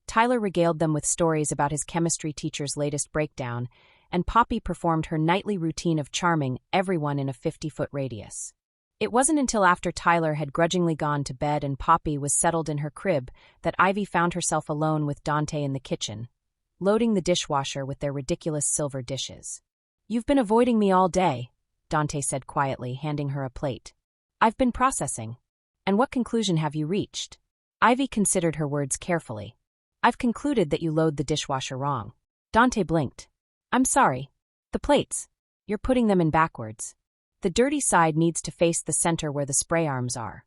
Tyler regaled them with stories about his chemistry teacher's latest breakdown, and Poppy performed her nightly routine of charming everyone in a 50-foot radius. It wasn't until after Tyler had grudgingly gone to bed and Poppy was settled in her crib that Ivy found herself alone with Dante in the kitchen, loading the dishwasher with their ridiculous silver dishes. "You've been avoiding me all day," Dante said quietly, handing her a plate. "I've been processing." "And what conclusion have you reached?" Ivy considered her words carefully. "I've concluded that you load the dishwasher wrong." Dante blinked. "I'm sorry. The plates. You're putting them in backwards. The dirty side needs to face the center where the spray arms are.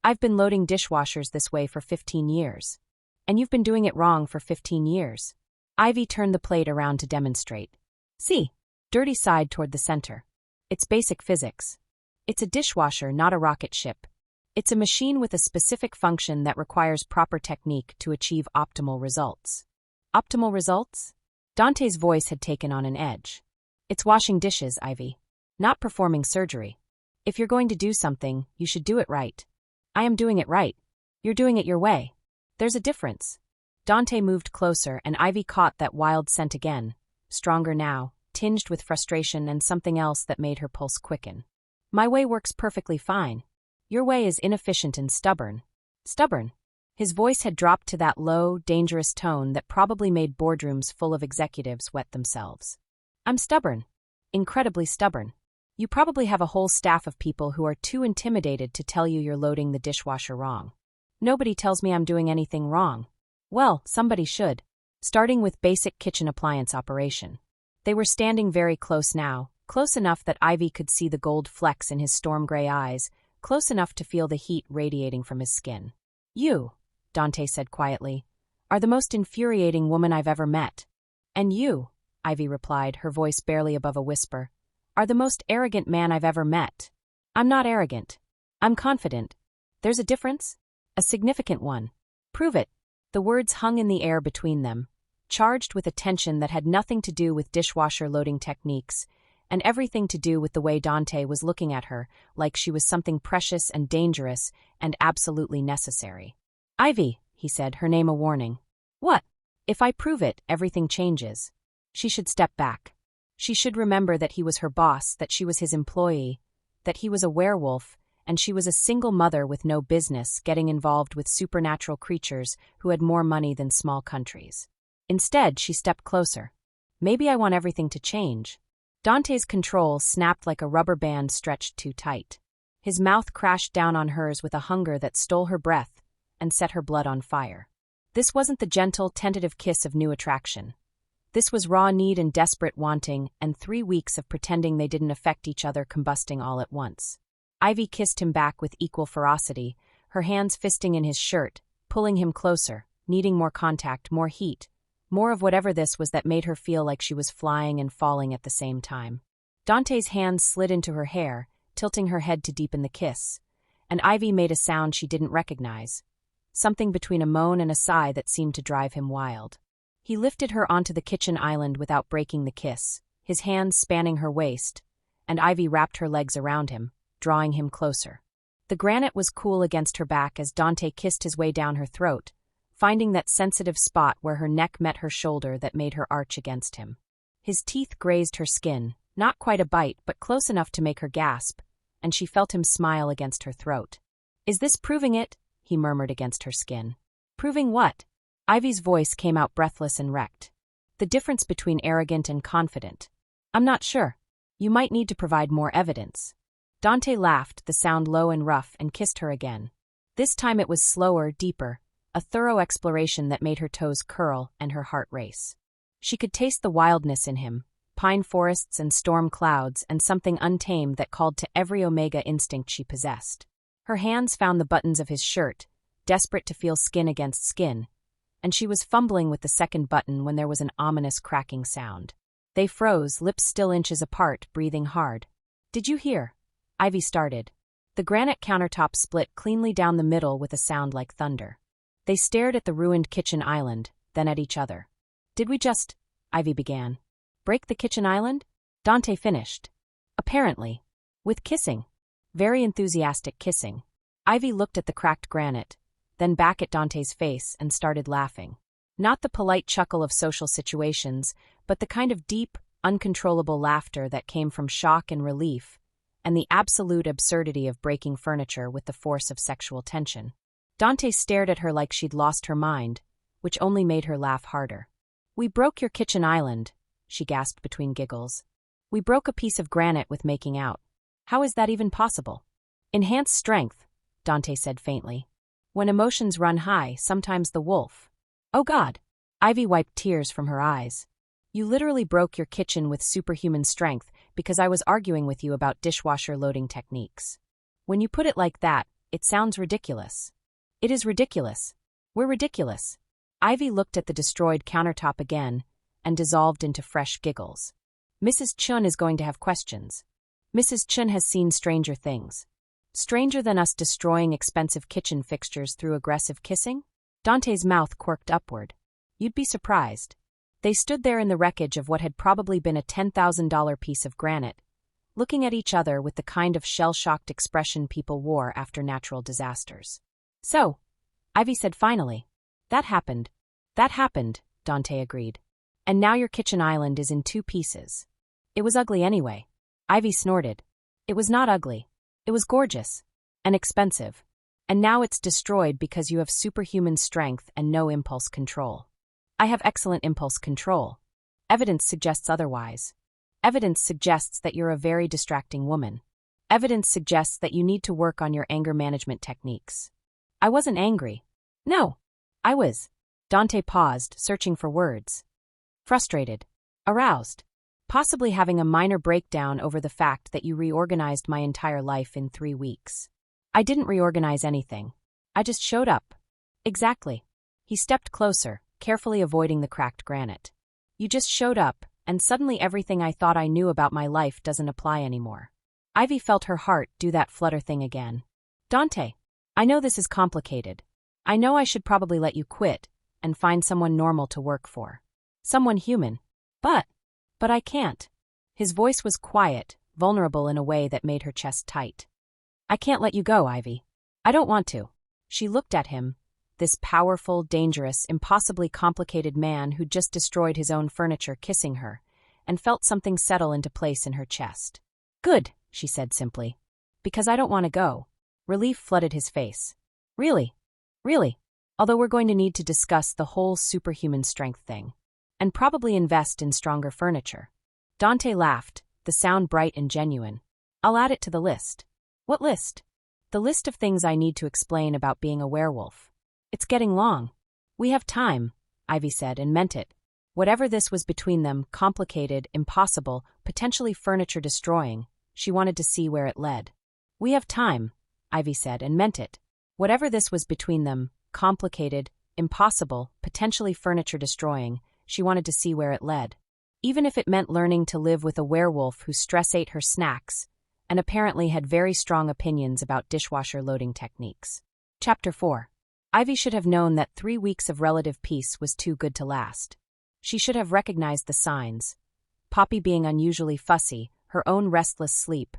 I've been loading dishwashers this way for 15 years. And you've been doing it wrong for 15 years. Ivy turned the plate around to demonstrate. "See, dirty side toward the center. It's basic physics. It's a dishwasher, not a rocket ship. It's a machine with a specific function that requires proper technique to achieve optimal results." "Optimal results?" Dante's voice had taken on an edge. "It's washing dishes, Ivy. Not performing surgery. If you're going to do something, you should do it right. I am doing it right. You're doing it your way. There's a difference." Dante moved closer and Ivy caught that wild scent again, stronger now, tinged with frustration and something else that made her pulse quicken. "My way works perfectly fine. Your way is inefficient and stubborn." "Stubborn?" His voice had dropped to that low, dangerous tone that probably made boardrooms full of executives wet themselves. "I'm stubborn. Incredibly stubborn. You probably have a whole staff of people who are too intimidated to tell you you're loading the dishwasher wrong." "Nobody tells me I'm doing anything wrong." "Well, somebody should." Starting with basic kitchen appliance operation. They were standing very close now, close enough that Ivy could see the gold flecks in his storm gray eyes, close enough to feel the heat radiating from his skin. "You," Dante said quietly, "are the most infuriating woman I've ever met." "And you," Ivy replied, her voice barely above a whisper, "are the most arrogant man I've ever met." "I'm not arrogant. I'm confident." "There's a difference?" "A significant one." "Prove it." The words hung in the air between them, charged with a tension that had nothing to do with dishwasher loading techniques, and everything to do with the way Dante was looking at her, like she was something precious and dangerous and absolutely necessary. "Ivy," he said, her name a warning. "What?" "If I prove it, everything changes." She should step back. She should remember that he was her boss, that she was his employee, that he was a werewolf, and she was a single mother with no business getting involved with supernatural creatures who had more money than small countries. Instead, she stepped closer. "Maybe I want everything to change." Dante's control snapped like a rubber band stretched too tight. His mouth crashed down on hers with a hunger that stole her breath and set her blood on fire. This wasn't the gentle, tentative kiss of new attraction. This was raw need and desperate wanting, and 3 weeks of pretending they didn't affect each other combusting all at once. Ivy kissed him back with equal ferocity, her hands fisting in his shirt, pulling him closer, needing more contact, more heat, more of whatever this was that made her feel like she was flying and falling at the same time. Dante's hands slid into her hair, tilting her head to deepen the kiss, and Ivy made a sound she didn't recognize, something between a moan and a sigh that seemed to drive him wild. He lifted her onto the kitchen island without breaking the kiss, his hands spanning her waist, and Ivy wrapped her legs around him, drawing him closer. The granite was cool against her back as Dante kissed his way down her throat, finding that sensitive spot where her neck met her shoulder that made her arch against him. His teeth grazed her skin, not quite a bite but close enough to make her gasp, and she felt him smile against her throat. "Is this proving it?" he murmured against her skin. "Proving what?" Ivy's voice came out breathless and wrecked. "The difference between arrogant and confident. I'm not sure. You might need to provide more evidence." Dante laughed, the sound low and rough, and kissed her again. This time it was slower, deeper, a thorough exploration that made her toes curl and her heart race. She could taste the wildness in him, pine forests and storm clouds, and something untamed that called to every omega instinct she possessed. Her hands found the buttons of his shirt, desperate to feel skin against skin, and she was fumbling with the second button when there was an ominous cracking sound. They froze, lips still inches apart, breathing hard. "Did you hear?" Ivy started. The granite countertop split cleanly down the middle with a sound like thunder. They stared at the ruined kitchen island, then at each other. "Did we just," Ivy began, "break the kitchen island?" Dante finished. "Apparently. With kissing. Very enthusiastic kissing." Ivy looked at the cracked granite, then back at Dante's face and started laughing. Not the polite chuckle of social situations, but the kind of deep, uncontrollable laughter that came from shock and relief, and the absolute absurdity of breaking furniture with the force of sexual tension. Dante stared at her like she'd lost her mind, which only made her laugh harder. "We broke your kitchen island," she gasped between giggles. "We broke a piece of granite with making out. How is that even possible?" "Enhanced strength," Dante said faintly. "When emotions run high, sometimes the wolf." "Oh God!" Ivy wiped tears from her eyes. "You literally broke your kitchen with superhuman strength because I was arguing with you about dishwasher loading techniques. When you put it like that, it sounds ridiculous." "It is ridiculous. We're ridiculous." Ivy looked at the destroyed countertop again and dissolved into fresh giggles. "Mrs. Chun is going to have questions. Mrs. Chun has seen stranger things. Stranger than us destroying expensive kitchen fixtures through aggressive kissing?" Dante's mouth quirked upward. "You'd be surprised." They stood there in the wreckage of what had probably been a $10,000 piece of granite, looking at each other with the kind of shell-shocked expression people wore after natural disasters. "So," Ivy said finally. That happened, Dante agreed. "And now your kitchen island is in 2 pieces. It was ugly anyway." Ivy snorted. "It was not ugly. It was gorgeous. And expensive. And now it's destroyed because you have superhuman strength and no impulse control." "I have excellent impulse control. Evidence suggests otherwise. Evidence suggests that you're a very distracting woman. Evidence suggests that you need to work on your anger management techniques." "I wasn't angry." "No. I was." Dante paused, searching for words. "Frustrated. Aroused. Possibly having a minor breakdown over the fact that you reorganized my entire life in 3 weeks." "I didn't reorganize anything. I just showed up." "Exactly." He stepped closer, carefully avoiding the cracked granite. "You just showed up, and suddenly everything I thought I knew about my life doesn't apply anymore." Ivy felt her heart do that flutter thing again. "Dante, I know this is complicated. I know I should probably let you quit and find someone normal to work for. Someone human. But I can't." His voice was quiet, vulnerable in a way that made her chest tight. "I can't let you go, Ivy. I don't want to." She looked at him, this powerful, dangerous, impossibly complicated man who'd just destroyed his own furniture kissing her, and felt something settle into place in her chest. "Good," she said simply. "Because I don't want to go." Relief flooded his face. "Really? Really? Although we're going to need to discuss the whole superhuman strength thing. And probably invest in stronger furniture." Dante laughed, the sound bright and genuine. "I'll add it to the list." "What list?" "The list of things I need to explain about being a werewolf. It's getting long." "We have time," Ivy said, and meant it. Whatever this was between them, complicated, impossible, potentially furniture-destroying, she wanted to see where it led. "We have time," Ivy said, and meant it. Whatever this was between them, complicated, impossible, potentially furniture-destroying, she wanted to see where it led. Even if it meant learning to live with a werewolf who stress-ate her snacks, and apparently had very strong opinions about dishwasher loading techniques. Chapter 4. Ivy should have known that 3 weeks of relative peace was too good to last. She should have recognized the signs. Poppy being unusually fussy, her own restless sleep,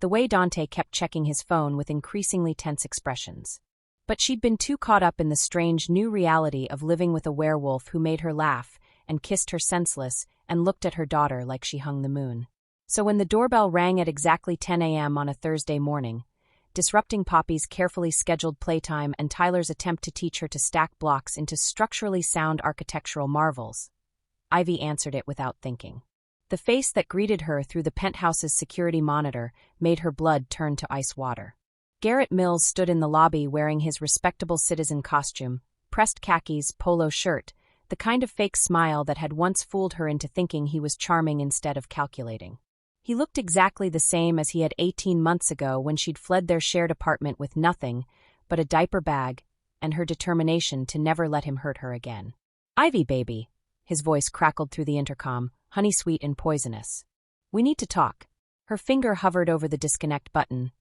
the way Dante kept checking his phone with increasingly tense expressions. But she'd been too caught up in the strange new reality of living with a werewolf who made her laugh and kissed her senseless and looked at her daughter like she hung the moon. So when the doorbell rang at exactly 10 a.m. on a Thursday morning, disrupting Poppy's carefully scheduled playtime and Tyler's attempt to teach her to stack blocks into structurally sound architectural marvels, Ivy answered it without thinking. The face that greeted her through the penthouse's security monitor made her blood turn to ice water. Garrett Mills stood in the lobby wearing his respectable citizen costume, pressed khakis, polo shirt, the kind of fake smile that had once fooled her into thinking he was charming instead of calculating. He looked exactly the same as he had 18 months ago when she'd fled their shared apartment with nothing but a diaper bag and her determination to never let him hurt her again. "Ivy, baby," his voice crackled through the intercom, honey-sweet and poisonous. "We need to talk." Her finger hovered over the disconnect button,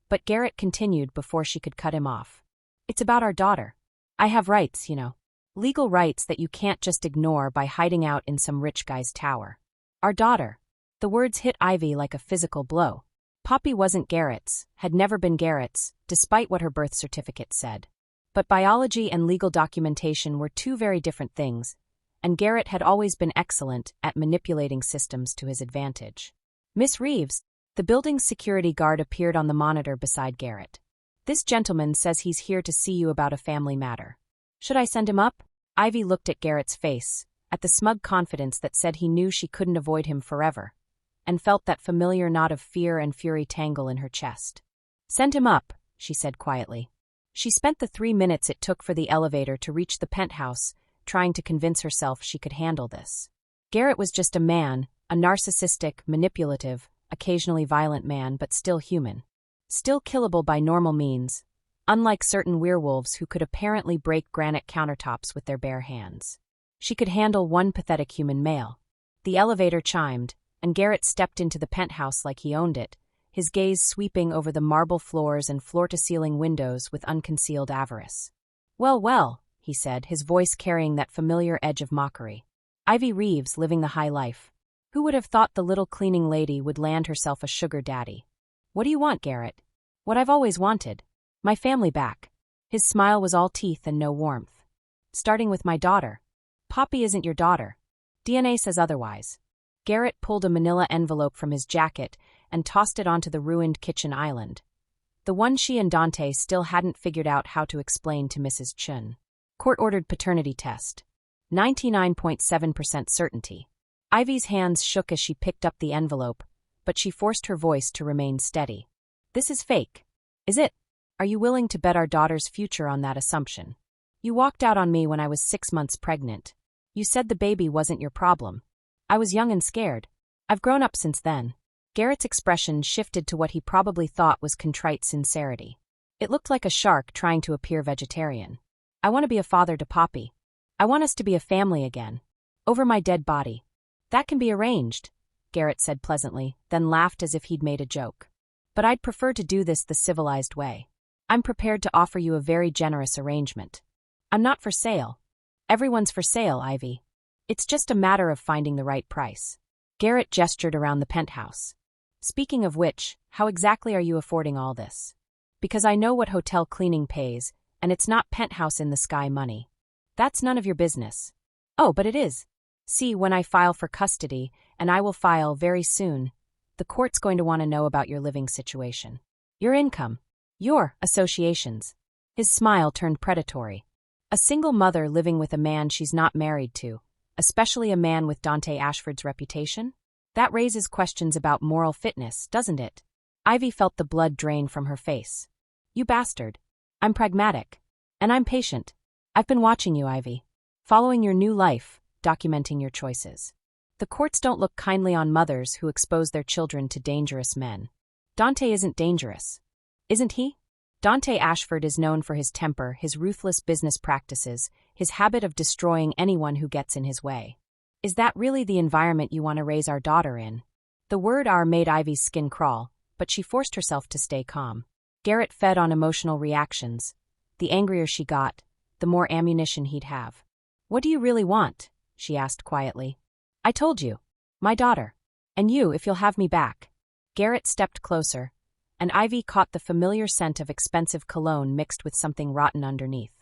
but Garrett continued before she could cut him off. "It's about our daughter. I have rights, you know. Legal rights that you can't just ignore by hiding out in some rich guy's tower. Our daughter." The words hit Ivy like a physical blow. Poppy wasn't Garrett's, had never been Garrett's, despite what her birth certificate said. But biology and legal documentation were two very different things, and Garrett had always been excellent at manipulating systems to his advantage. "Miss Reeves," the building's security guard appeared on the monitor beside Garrett. "This gentleman says he's here to see you about a family matter. Should I send him up?" Ivy looked at Garrett's face, at the smug confidence that said he knew she couldn't avoid him forever, and felt that familiar knot of fear and fury tangle in her chest. "Send him up," she said quietly. She spent the 3 minutes it took for the elevator to reach the penthouse trying to convince herself she could handle this. Garrett was just a man, a narcissistic, manipulative, occasionally violent man, but still human. Still killable by normal means, unlike certain werewolves who could apparently break granite countertops with their bare hands. She could handle one pathetic human male. The elevator chimed, and Garrett stepped into the penthouse like he owned it, his gaze sweeping over the marble floors and floor-to-ceiling windows with unconcealed avarice. "Well, well," he said, his voice carrying that familiar edge of mockery. "Ivy Reeves living the high life. Who would have thought the little cleaning lady would land herself a sugar daddy? What do you want, Garrett?" "What I've always wanted. My family back." His smile was all teeth and no warmth. "Starting with my daughter." "Poppy isn't your daughter. DNA says otherwise." Garrett pulled a manila envelope from his jacket and tossed it onto the ruined kitchen island. The one she and Dante still hadn't figured out how to explain to Mrs. Chun. "Court-ordered paternity test. 99.7% certainty." Ivy's hands shook as she picked up the envelope, but she forced her voice to remain steady. "This is fake. Is it? Are you willing to bet our daughter's future on that assumption? You walked out on me when I was 6 months pregnant. You said the baby wasn't your problem. I was young and scared. I've grown up since then." Garrett's expression shifted to what he probably thought was contrite sincerity. It looked like a shark trying to appear vegetarian. "I want to be a father to Poppy. I want us to be a family again. Over my dead body." "That can be arranged," Garrett said pleasantly, then laughed as if he'd made a joke. "But I'd prefer to do this the civilized way. I'm prepared to offer you a very generous arrangement. I'm not for sale. Everyone's for sale, Ivy. It's just a matter of finding the right price." Garrett gestured around the penthouse. "Speaking of which, how exactly are you affording all this? Because I know what hotel cleaning pays, and it's not penthouse-in-the-sky money. That's none of your business." "Oh, but it is. See, when I file for custody, and I will file very soon, the court's going to want to know about your living situation. Your income. Your associations." His smile turned predatory. A single mother living with a man she's not married to, especially a man with Dante Ashford's reputation? That raises questions about moral fitness, doesn't it? Ivy felt the blood drain from her face. "You bastard. I'm pragmatic. And I'm patient. I've been watching you, Ivy. Following your new life, documenting your choices. The courts don't look kindly on mothers who expose their children to dangerous men. Dante isn't dangerous. Isn't he? Dante Ashford is known for his temper, his ruthless business practices, his habit of destroying anyone who gets in his way. Is that really the environment you want to raise our daughter in? The word "our" made Ivy's skin crawl, but she forced herself to stay calm. Garrett fed on emotional reactions. The angrier she got, the more ammunition he'd have. "What do you really want?" she asked quietly. "I told you. My daughter. And you, if you'll have me back." Garrett stepped closer, and Ivy caught the familiar scent of expensive cologne mixed with something rotten underneath.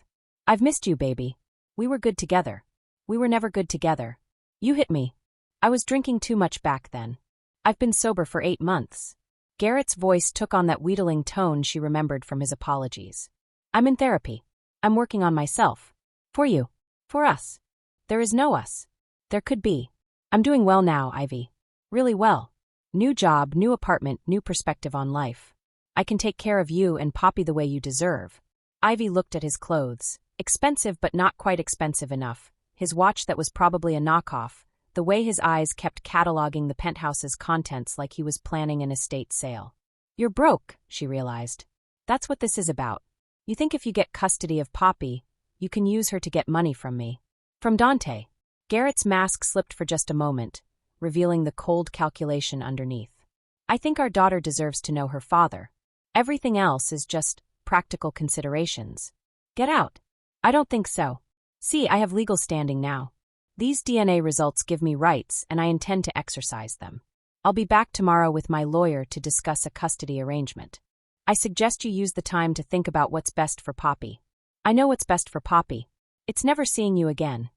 "I've missed you, baby. We were good together. We were never good together. You hit me. I was drinking too much back then. I've been sober for 8 months. Garrett's voice took on that wheedling tone she remembered from his apologies. "I'm in therapy. I'm working on myself. For you. For us. There is no us. There could be. I'm doing well now, Ivy. Really well. New job, new apartment, new perspective on life. I can take care of you and Poppy the way you deserve." Ivy looked at his clothes. Expensive but not quite expensive enough. His watch that was probably a knockoff. The way his eyes kept cataloging the penthouse's contents like he was planning an estate sale. "You're broke," she realized. "That's what this is about. You think if you get custody of Poppy, you can use her to get money from me. From Dante." Garrett's mask slipped for just a moment, revealing the cold calculation underneath. "I think our daughter deserves to know her father. Everything else is just practical considerations. Get out." "I don't think so. See, I have legal standing now. These DNA results give me rights, and I intend to exercise them. I'll be back tomorrow with my lawyer to discuss a custody arrangement. I suggest you use the time to think about what's best for Poppy. I know what's best for Poppy. It's never seeing you again.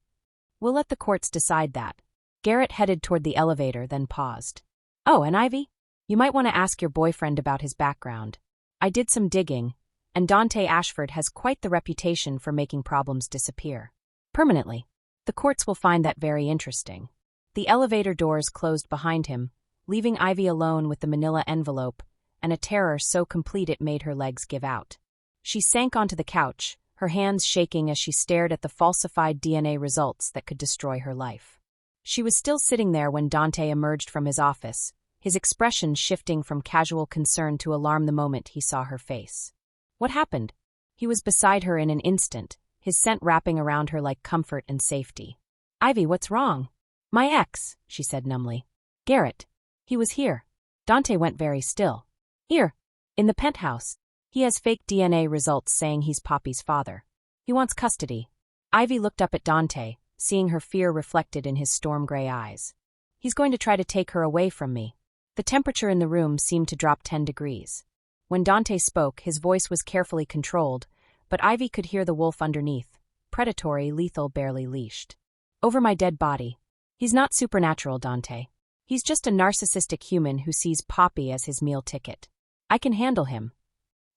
We'll let the courts decide that." Garrett headed toward the elevator, then paused. "Oh, and Ivy? You might want to ask your boyfriend about his background. I did some digging, and Dante Ashford has quite the reputation for making problems disappear. Permanently. The courts will find that very interesting." The elevator doors closed behind him, leaving Ivy alone with the manila envelope, and a terror so complete it made her legs give out. She sank onto the couch, her hands shaking as she stared at the falsified DNA results that could destroy her life. She was still sitting there when Dante emerged from his office, his expression shifting from casual concern to alarm the moment he saw her face. "What happened?" He was beside her in an instant, his scent wrapping around her like comfort and safety. "Ivy, what's wrong?" "My ex," she said numbly. "Garrett. He was here." Dante went very still. "Here. In the penthouse. He has fake DNA results saying he's Poppy's father. He wants custody." Ivy looked up at Dante, seeing her fear reflected in his storm-gray eyes. "He's going to try to take her away from me." The temperature in the room seemed to drop 10 degrees. When Dante spoke, his voice was carefully controlled, but Ivy could hear the wolf underneath, predatory, lethal, barely leashed. "Over my dead body. He's not supernatural, Dante. He's just a narcissistic human who sees Poppy as his meal ticket. I can handle him."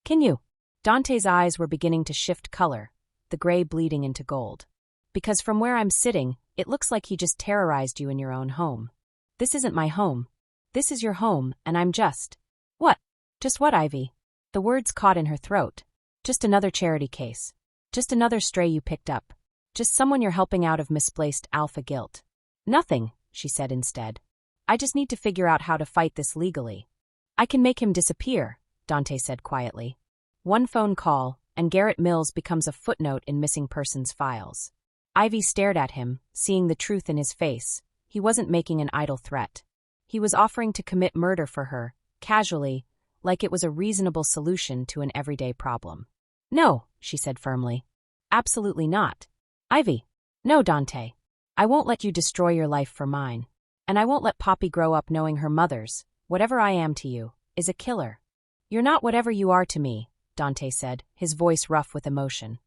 "Can you?" Dante's eyes were beginning to shift color, the gray bleeding into gold. "Because from where I'm sitting, it looks like he just terrorized you in your own home. This isn't my home. This is your home, and I'm just..." "What? Just what, Ivy?" The words caught in her throat. "Just another charity case. Just another stray you picked up. Just someone you're helping out of misplaced alpha guilt." "Nothing," she said instead. "I just need to figure out how to fight this legally." "I can make him disappear," Dante said quietly. "One phone call, and Garrett Mills becomes a footnote in missing persons files." Ivy stared at him, seeing the truth in his face. He wasn't making an idle threat. He was offering to commit murder for her, casually, like it was a reasonable solution to an everyday problem. "No," she said firmly. "Absolutely not." "Ivy." "No, Dante. I won't let you destroy your life for mine. And I won't let Poppy grow up knowing her mother's, whatever I am to you, is a killer." "You're not whatever you are to me," Dante said, his voice rough with emotion.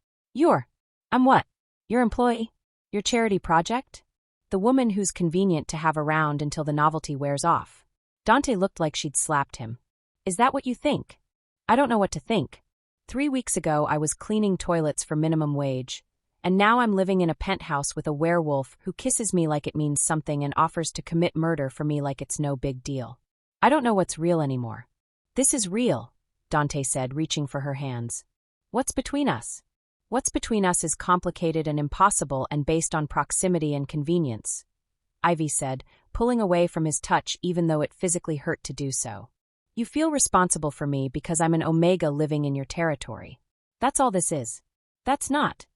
"I'm what? Your employee? Your charity project? The woman who's convenient to have around until the novelty wears off." Dante looked like she'd slapped him. "Is that what you think?" "I don't know what to think. 3 weeks ago I was cleaning toilets for minimum wage, and now I'm living in a penthouse with a werewolf who kisses me like it means something and offers to commit murder for me like it's no big deal. I don't know what's real anymore." "This is real," Dante said, reaching for her hands. "What's between us?" What's between us is complicated and impossible and based on proximity and convenience, Ivy said, pulling away from his touch even though it physically hurt to do so. You feel responsible for me because I'm an Omega living in your territory. That's all this is. That's not.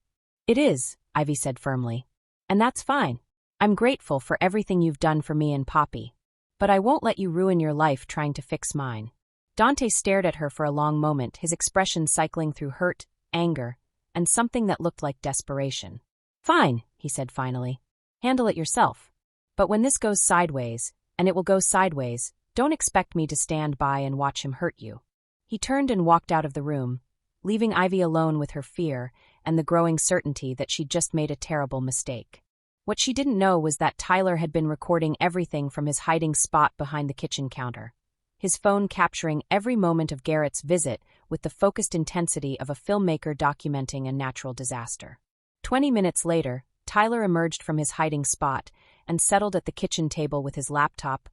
It is, Ivy said firmly. And that's fine. I'm grateful for everything you've done for me and Poppy. But I won't let you ruin your life trying to fix mine. Dante stared at her for a long moment, his expression cycling through hurt, anger, and something that looked like desperation. Fine, he said finally. Handle it yourself. But when this goes sideways, and it will go sideways, don't expect me to stand by and watch him hurt you. He turned and walked out of the room, leaving Ivy alone with her fear and the growing certainty that she'd just made a terrible mistake. What she didn't know was that Tyler had been recording everything from his hiding spot behind the kitchen counter, his phone capturing every moment of Garrett's visit with the focused intensity of a filmmaker documenting a natural disaster. 20 minutes later, Tyler emerged from his hiding spot and settled at the kitchen table with his laptop,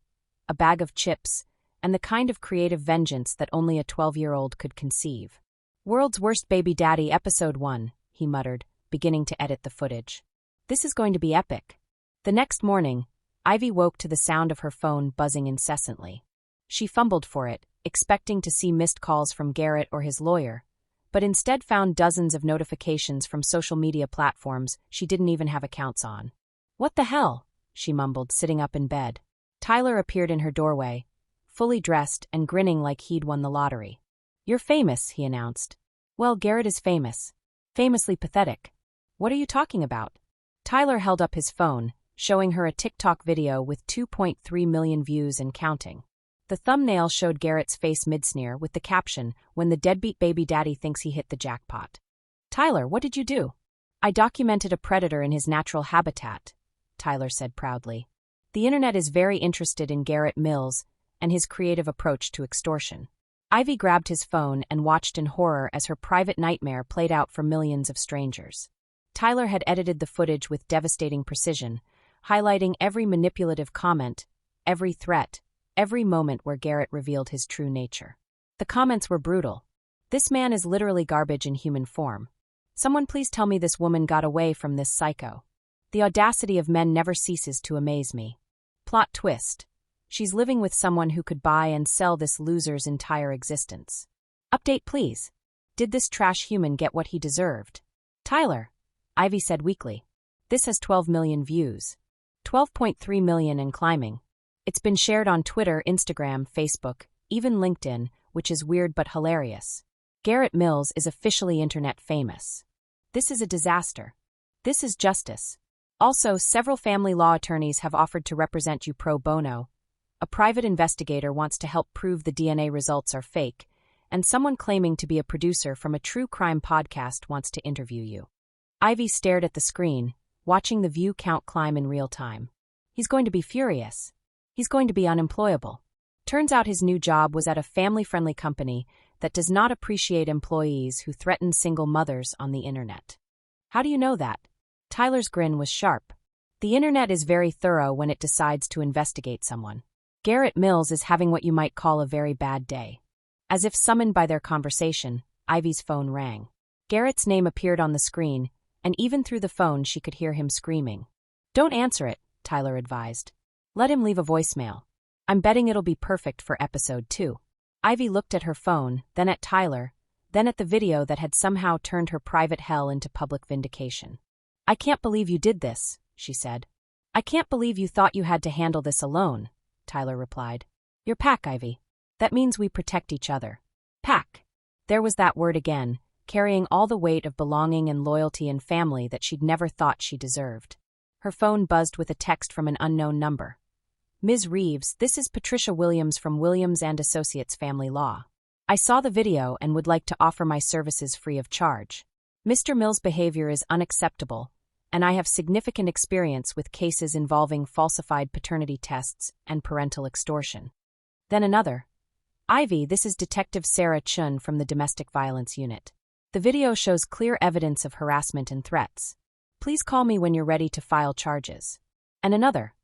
a bag of chips, and the kind of creative vengeance that only a 12-year-old could conceive. World's Worst Baby Daddy Episode 1, he muttered, beginning to edit the footage. This is going to be epic. The next morning, Ivy woke to the sound of her phone buzzing incessantly. She fumbled for it, expecting to see missed calls from Garrett or his lawyer, but instead found dozens of notifications from social media platforms she didn't even have accounts on. What the hell? She mumbled, sitting up in bed. Tyler appeared in her doorway, fully dressed and grinning like he'd won the lottery. You're famous, he announced. Well, Garrett is famous. Famously pathetic. What are you talking about? Tyler held up his phone, showing her a TikTok video with 2.3 million views and counting. The thumbnail showed Garrett's face mid-sneer with the caption, "When the deadbeat baby daddy thinks he hit the jackpot." Tyler, what did you do? I documented a predator in his natural habitat, Tyler said proudly. The internet is very interested in Garrett Mills and his creative approach to extortion. Ivy grabbed his phone and watched in horror as her private nightmare played out for millions of strangers. Tyler had edited the footage with devastating precision, highlighting every manipulative comment, every threat, every moment where Garrett revealed his true nature. The comments were brutal. This man is literally garbage in human form. Someone please tell me this woman got away from this psycho. The audacity of men never ceases to amaze me. Plot twist. She's living with someone who could buy and sell this loser's entire existence. Update please. Did this trash human get what he deserved? Tyler, Ivy said weakly. This has 12 million views. 12.3 million and climbing. It's been shared on Twitter, Instagram, Facebook, even LinkedIn, which is weird but hilarious. Garrett Mills is officially internet famous. This is a disaster. This is justice. Also, several family law attorneys have offered to represent you pro bono. A private investigator wants to help prove the DNA results are fake, and someone claiming to be a producer from a true crime podcast wants to interview you. Ivy stared at the screen, watching the view count climb in real time. He's going to be furious. He's going to be unemployable. Turns out his new job was at a family-friendly company that does not appreciate employees who threaten single mothers on the internet. How do you know that? Tyler's grin was sharp. The internet is very thorough when it decides to investigate someone. Garrett Mills is having what you might call a very bad day. As if summoned by their conversation, Ivy's phone rang. Garrett's name appeared on the screen, and even through the phone she could hear him screaming. Don't answer it, Tyler advised. Let him leave a voicemail. I'm betting it'll be perfect for episode 2. Ivy looked at her phone, then at Tyler, then at the video that had somehow turned her private hell into public vindication. I can't believe you did this, she said. I can't believe you thought you had to handle this alone, Tyler replied. You're pack, Ivy. That means we protect each other. Pack. There was that word again, carrying all the weight of belonging and loyalty and family that she'd never thought she deserved. Her phone buzzed with a text from an unknown number. Ms. Reeves, this is Patricia Williams from Williams & Associates Family Law. I saw the video and would like to offer my services free of charge. Mr. Mills' behavior is unacceptable, and I have significant experience with cases involving falsified paternity tests and parental extortion. Then another. Ivy, this is Detective Sarah Chun from the Domestic Violence Unit. The video shows clear evidence of harassment and threats. Please call me when you're ready to file charges. And another.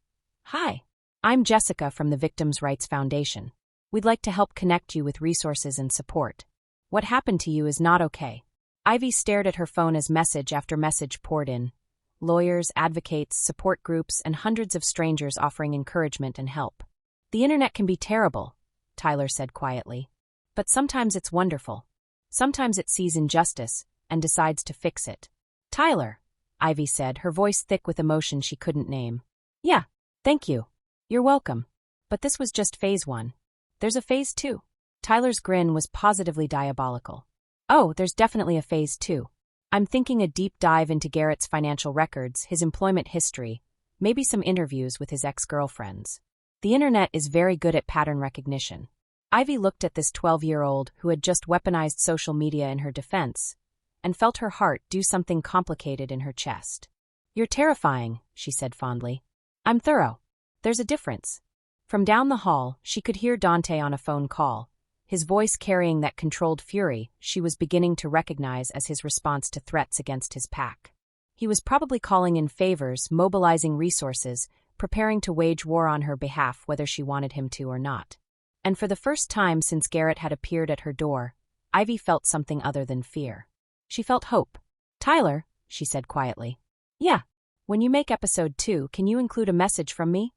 Hi. I'm Jessica from the Victims' Rights Foundation. We'd like to help connect you with resources and support. What happened to you is not okay. Ivy stared at her phone as message after message poured in. Lawyers, advocates, support groups, and hundreds of strangers offering encouragement and help. The internet can be terrible, Tyler said quietly. But sometimes it's wonderful. Sometimes it sees injustice and decides to fix it. Tyler, Ivy said, her voice thick with emotion she couldn't name. Yeah, thank you. You're welcome. But this was just phase 1. There's a phase 2. Tyler's grin was positively diabolical. Oh, there's definitely a phase 2. I'm thinking a deep dive into Garrett's financial records, his employment history, maybe some interviews with his ex-girlfriends. The internet is very good at pattern recognition. Ivy looked at this 12-year-old who had just weaponized social media in her defense, and felt her heart do something complicated in her chest. You're terrifying, she said fondly. I'm thorough. There's a difference. From down the hall, she could hear Dante on a phone call, his voice carrying that controlled fury she was beginning to recognize as his response to threats against his pack. He was probably calling in favors, mobilizing resources, preparing to wage war on her behalf whether she wanted him to or not. And for the first time since Garrett had appeared at her door, Ivy felt something other than fear. She felt hope. Tyler, she said quietly. Yeah. When you make episode 2, can you include a message from me?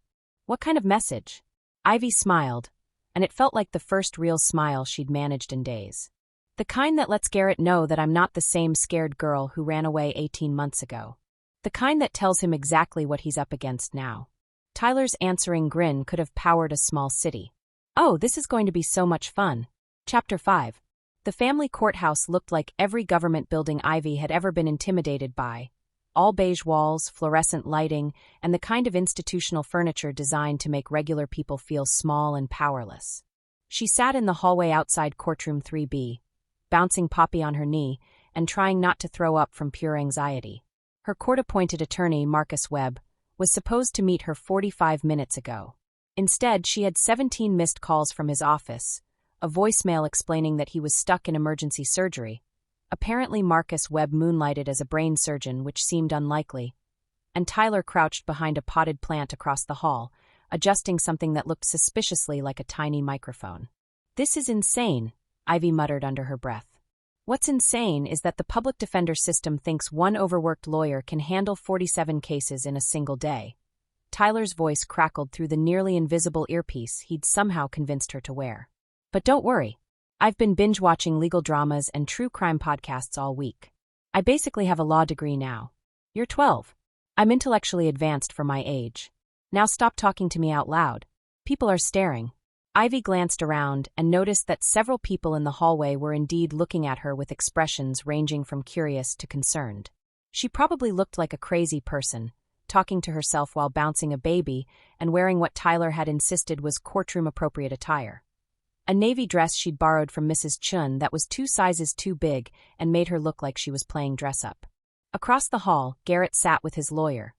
What kind of message? Ivy smiled, and it felt like the first real smile she'd managed in days. The kind that lets Garrett know that I'm not the same scared girl who ran away 18 months ago. The kind that tells him exactly what he's up against now. Tyler's answering grin could have powered a small city. Oh, this is going to be so much fun. Chapter 5. The family courthouse looked like every government building Ivy had ever been intimidated by. All beige walls, fluorescent lighting, and the kind of institutional furniture designed to make regular people feel small and powerless. She sat in the hallway outside courtroom 3B, bouncing Poppy on her knee and trying not to throw up from pure anxiety. Her court-appointed attorney, Marcus Webb, was supposed to meet her 45 minutes ago. Instead, she had 17 missed calls from his office, a voicemail explaining that he was stuck in emergency surgery. Apparently Marcus Webb moonlighted as a brain surgeon, which seemed unlikely, and Tyler crouched behind a potted plant across the hall, adjusting something that looked suspiciously like a tiny microphone. This is insane, Ivy muttered under her breath. What's insane is that the public defender system thinks one overworked lawyer can handle 47 cases in a single day. Tyler's voice crackled through the nearly invisible earpiece he'd somehow convinced her to wear. But don't worry. I've been binge-watching legal dramas and true crime podcasts all week. I basically have a law degree now. You're 12. I'm intellectually advanced for my age. Now stop talking to me out loud. People are staring. Ivy glanced around and noticed that several people in the hallway were indeed looking at her with expressions ranging from curious to concerned. She probably looked like a crazy person, talking to herself while bouncing a baby and wearing what Tyler had insisted was courtroom-appropriate attire. A navy dress she'd borrowed from Mrs. Chun that was 2 sizes too big and made her look like she was playing dress-up. Across the hall, Garrett sat with his lawyer,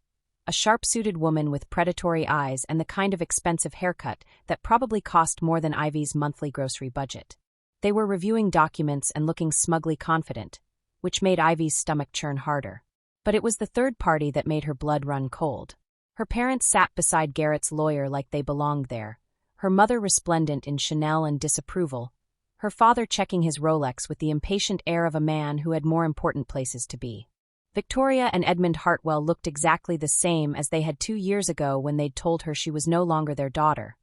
a sharp-suited woman with predatory eyes and the kind of expensive haircut that probably cost more than Ivy's monthly grocery budget. They were reviewing documents and looking smugly confident, which made Ivy's stomach churn harder. But it was the third party that made her blood run cold. Her parents sat beside Garrett's lawyer like they belonged there, her mother resplendent in Chanel and disapproval, her father checking his Rolex with the impatient air of a man who had more important places to be. Victoria and Edmund Hartwell looked exactly the same as they had 2 years ago when they'd told her she was no longer their daughter.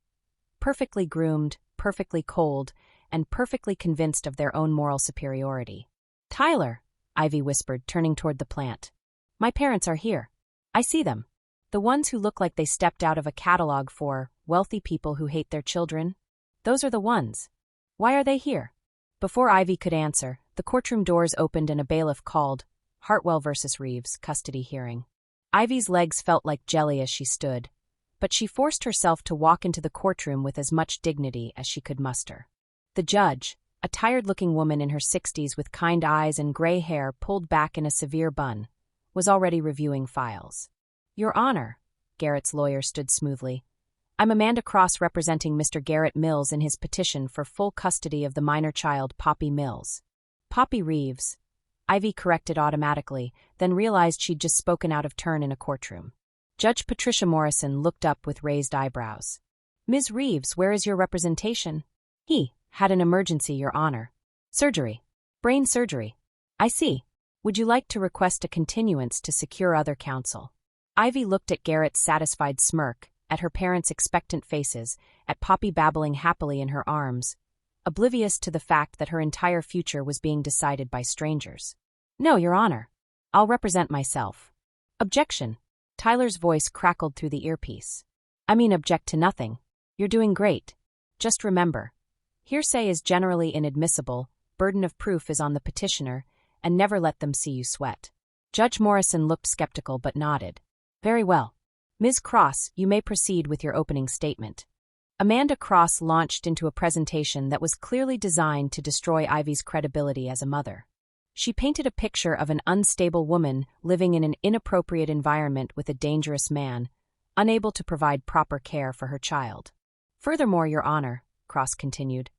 Perfectly groomed, perfectly cold, and perfectly convinced of their own moral superiority. Tyler, Ivy whispered, turning toward the plant. My parents are here. I see them. The ones who look like they stepped out of a catalog for wealthy people who hate their children. Those are the ones. Why are they here? Before Ivy could answer, the courtroom doors opened and a bailiff called, Hartwell versus Reeves, custody hearing. Ivy's legs felt like jelly as she stood, but she forced herself to walk into the courtroom with as much dignity as she could muster. The judge, a tired-looking woman in her 60s with kind eyes and gray hair pulled back in a severe bun, was already reviewing files. Your Honor, Garrett's lawyer stood smoothly. I'm Amanda Cross representing Mr. Garrett Mills in his petition for full custody of the minor child Poppy Mills. Poppy Reeves, Ivy corrected automatically, then realized she'd just spoken out of turn in a courtroom. Judge Patricia Morrison looked up with raised eyebrows. Ms. Reeves, where is your representation? He had an emergency, Your Honor. Surgery. Brain surgery. I see. Would you like to request a continuance to secure other counsel? Ivy looked at Garrett's satisfied smirk, at her parents' expectant faces, at Poppy babbling happily in her arms, oblivious to the fact that her entire future was being decided by strangers. No, Your Honor. I'll represent myself. Objection. Tyler's voice crackled through the earpiece. I mean, object to nothing. You're doing great. Just remember, hearsay is generally inadmissible, burden of proof is on the petitioner, and never let them see you sweat. Judge Morrison looked skeptical but nodded. Very well. Ms. Cross, you may proceed with your opening statement. Amanda Cross launched into a presentation that was clearly designed to destroy Ivy's credibility as a mother. She painted a picture of an unstable woman living in an inappropriate environment with a dangerous man, unable to provide proper care for her child. Furthermore, Your Honor, Cross continued,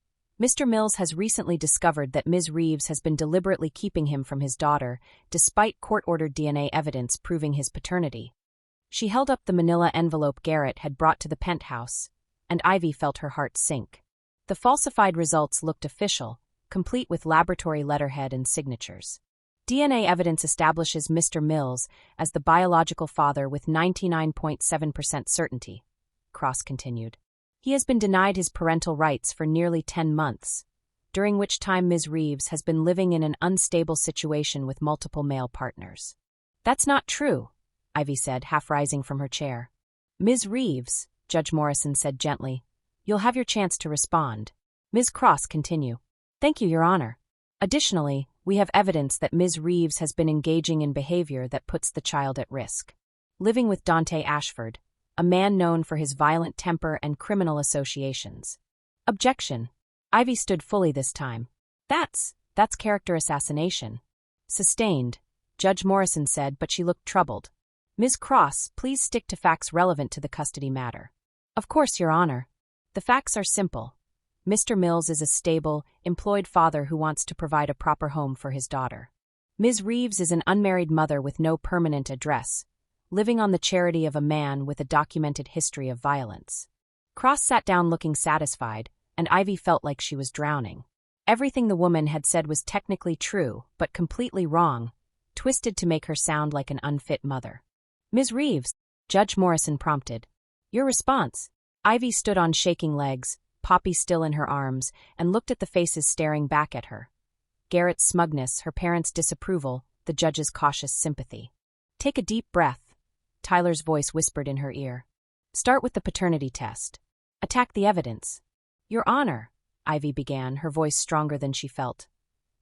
Mr. Mills has recently discovered that Ms. Reeves has been deliberately keeping him from his daughter, despite court-ordered DNA evidence proving his paternity. She held up the manila envelope Garrett had brought to the penthouse, and Ivy felt her heart sink. The falsified results looked official, complete with laboratory letterhead and signatures. DNA evidence establishes Mr. Mills as the biological father with 99.7% certainty, Cross continued. He has been denied his parental rights for nearly 10 months, during which time Ms. Reeves has been living in an unstable situation with multiple male partners. That's not true, Ivy said, half rising from her chair. Ms. Reeves, Judge Morrison said gently, you'll have your chance to respond. Ms. Cross, continue. Thank you, Your Honor. Additionally, we have evidence that Ms. Reeves has been engaging in behavior that puts the child at risk. Living with Dante Ashford, a man known for his violent temper and criminal associations. Objection. Ivy stood fully this time. That's character assassination. Sustained, Judge Morrison said, but she looked troubled. Ms. Cross, please stick to facts relevant to the custody matter. Of course, Your Honor. The facts are simple. Mr. Mills is a stable, employed father who wants to provide a proper home for his daughter. Ms. Reeves is an unmarried mother with no permanent address, living on the charity of a man with a documented history of violence. Cross sat down looking satisfied, and Ivy felt like she was drowning. Everything the woman had said was technically true, but completely wrong, twisted to make her sound like an unfit mother. Ms. Reeves, Judge Morrison prompted. Your response. Ivy stood on shaking legs, Poppy still in her arms, and looked at the faces staring back at her. Garrett's smugness, her parents' disapproval, the judge's cautious sympathy. Take a deep breath, Tyler's voice whispered in her ear. Start with the paternity test. Attack the evidence. Your Honor, Ivy began, her voice stronger than she felt.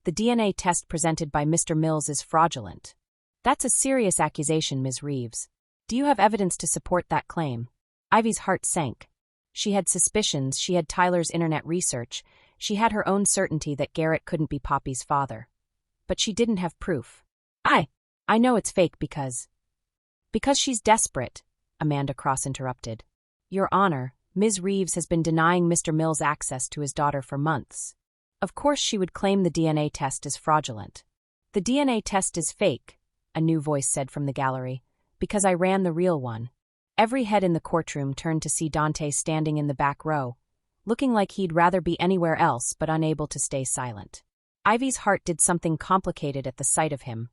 The DNA test presented by Mr. Mills is fraudulent. That's a serious accusation, Ms. Reeves. Do you have evidence to support that claim? Ivy's heart sank. She had suspicions, she had Tyler's internet research, she had her own certainty that Garrett couldn't be Poppy's father. But she didn't have proof. I know it's fake because she's desperate, Amanda Cross interrupted. Your Honor, Ms. Reeves has been denying Mr. Mills access to his daughter for months. Of course she would claim the DNA test is fraudulent. The DNA test is fake, a new voice said from the gallery, because I ran the real one. Every head in the courtroom turned to see Dante standing in the back row, looking like he'd rather be anywhere else but unable to stay silent. Ivy's heart did something complicated at the sight of him.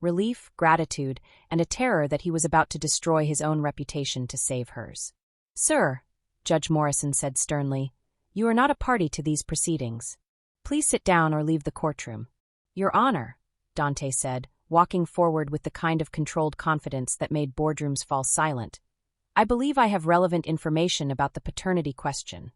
Relief, gratitude, and a terror that he was about to destroy his own reputation to save hers. Sir, Judge Morrison said sternly, you are not a party to these proceedings. Please sit down or leave the courtroom. Your Honor, Dante said, walking forward with the kind of controlled confidence that made boardrooms fall silent. I believe I have relevant information about the paternity question.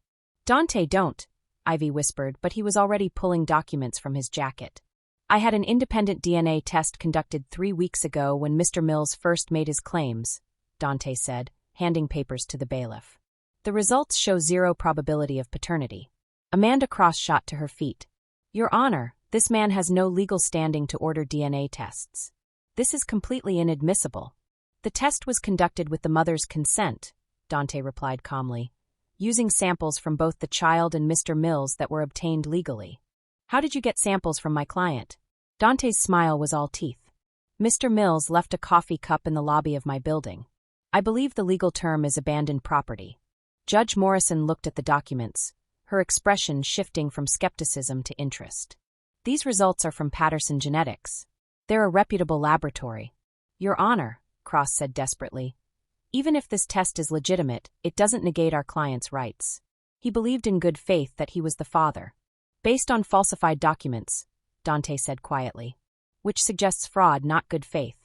Dante, don't, Ivy whispered, but he was already pulling documents from his jacket. I had an independent DNA test conducted 3 weeks ago when Mr. Mills first made his claims, Dante said, handing papers to the bailiff. The results show 0 probability of paternity. Amanda Cross shot to her feet. Your Honor, this man has no legal standing to order DNA tests. This is completely inadmissible. The test was conducted with the mother's consent, Dante replied calmly, using samples from both the child and Mr. Mills that were obtained legally. How did you get samples from my client? Dante's smile was all teeth. Mr. Mills left a coffee cup in the lobby of my building. I believe the legal term is abandoned property. Judge Morrison looked at the documents, her expression shifting from skepticism to interest. These results are from Patterson Genetics. They're a reputable laboratory. Your Honor, Cross said desperately. Even if this test is legitimate, it doesn't negate our client's rights. He believed in good faith that he was the father. Based on falsified documents, Dante said quietly. Which suggests fraud, not good faith.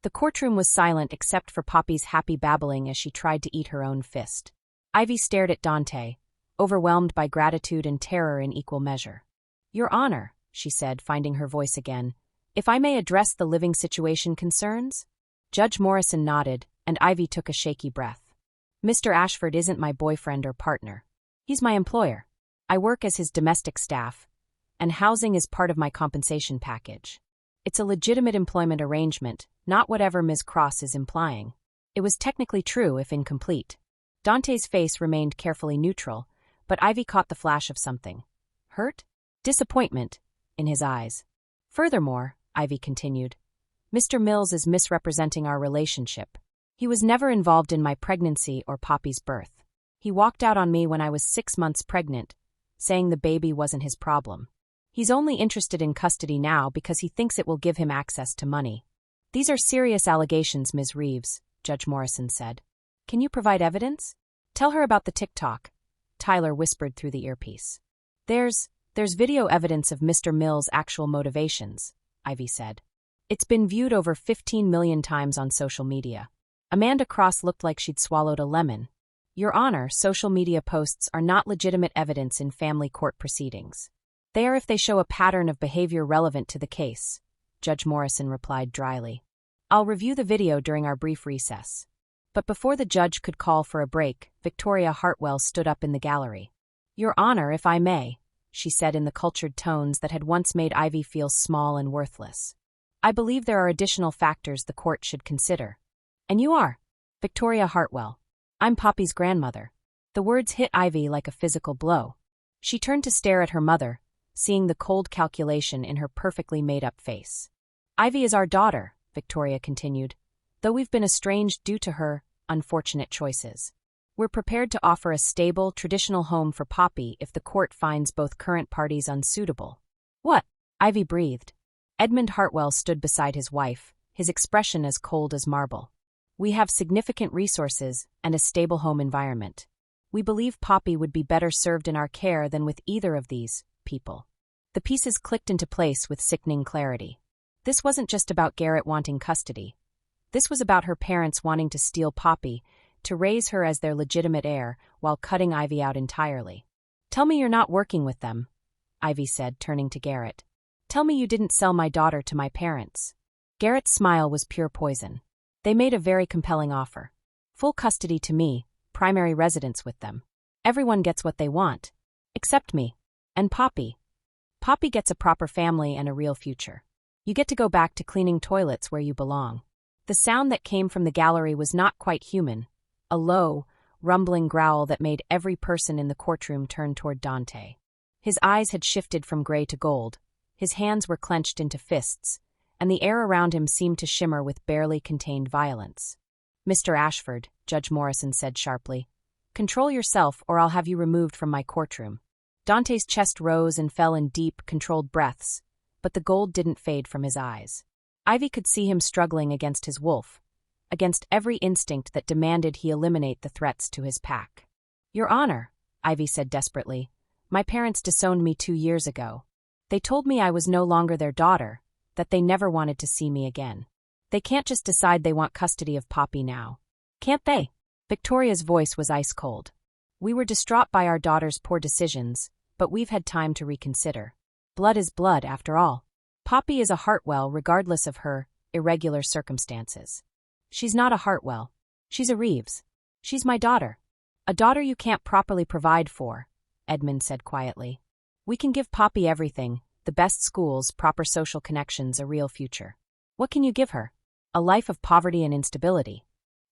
The courtroom was silent except for Poppy's happy babbling as she tried to eat her own fist. Ivy stared at Dante, overwhelmed by gratitude and terror in equal measure. Your Honor, she said, finding her voice again, if I may address the living situation concerns? Judge Morrison nodded, and Ivy took a shaky breath. Mr. Ashford isn't my boyfriend or partner. He's my employer. I work as his domestic staff, and housing is part of my compensation package. It's a legitimate employment arrangement, not whatever Ms. Cross is implying. It was technically true if incomplete. Dante's face remained carefully neutral, but Ivy caught the flash of something. Hurt? Disappointment in his eyes. Furthermore, Ivy continued, Mr. Mills is misrepresenting our relationship. He was never involved in my pregnancy or Poppy's birth. He walked out on me when I was 6 months pregnant, saying the baby wasn't his problem. He's only interested in custody now because he thinks it will give him access to money. These are serious allegations, Ms. Reeves, Judge Morrison said. Can you provide evidence? Tell her about the TikTok, Tyler whispered through the earpiece. There's video evidence of Mr. Mills' actual motivations, Ivy said. It's been viewed over 15 million times on social media. Amanda Cross looked like she'd swallowed a lemon. Your Honor, social media posts are not legitimate evidence in family court proceedings. They are if they show a pattern of behavior relevant to the case, Judge Morrison replied dryly. I'll review the video during our brief recess. But before the judge could call for a break, Victoria Hartwell stood up in the gallery. Your Honor, if I may, she said in the cultured tones that had once made Ivy feel small and worthless. I believe there are additional factors the court should consider. And you are? Victoria Hartwell. I'm Poppy's grandmother. The words hit Ivy like a physical blow. She turned to stare at her mother, seeing the cold calculation in her perfectly made-up face. Ivy is our daughter, Victoria continued, though we've been estranged due to her unfortunate choices. We're prepared to offer a stable, traditional home for Poppy if the court finds both current parties unsuitable. What? Ivy breathed. Edmund Hartwell stood beside his wife, his expression as cold as marble. We have significant resources and a stable home environment. We believe Poppy would be better served in our care than with either of these people. The pieces clicked into place with sickening clarity. This wasn't just about Garrett wanting custody. This was about her parents wanting to steal Poppy, to raise her as their legitimate heir while cutting Ivy out entirely. Tell me you're not working with them, Ivy said, turning to Garrett. Tell me you didn't sell my daughter to my parents. Garrett's smile was pure poison. They made a very compelling offer. Full custody to me, primary residence with them. Everyone gets what they want. Except me. And Poppy. Poppy gets a proper family and a real future. You get to go back to cleaning toilets where you belong. The sound that came from the gallery was not quite human, a low, rumbling growl that made every person in the courtroom turn toward Dante. His eyes had shifted from gray to gold, his hands were clenched into fists, and the air around him seemed to shimmer with barely contained violence. Mr. Ashford, Judge Morrison said sharply, control yourself or I'll have you removed from my courtroom. Dante's chest rose and fell in deep, controlled breaths, but the gold didn't fade from his eyes. Ivy could see him struggling against his wolf, against every instinct that demanded he eliminate the threats to his pack. Your Honor, Ivy said desperately, my parents disowned me 2 years ago. They told me I was no longer their daughter, that they never wanted to see me again. They can't just decide they want custody of Poppy now. Can't they? Victoria's voice was ice cold. We were distraught by our daughter's poor decisions, but we've had time to reconsider. Blood is blood, after all. Poppy is a Hartwell regardless of her irregular circumstances. She's not a Hartwell. She's a Reeves. She's my daughter. A daughter you can't properly provide for, Edmund said quietly. We can give Poppy everything, the best schools, proper social connections, a real future. What can you give her? A life of poverty and instability.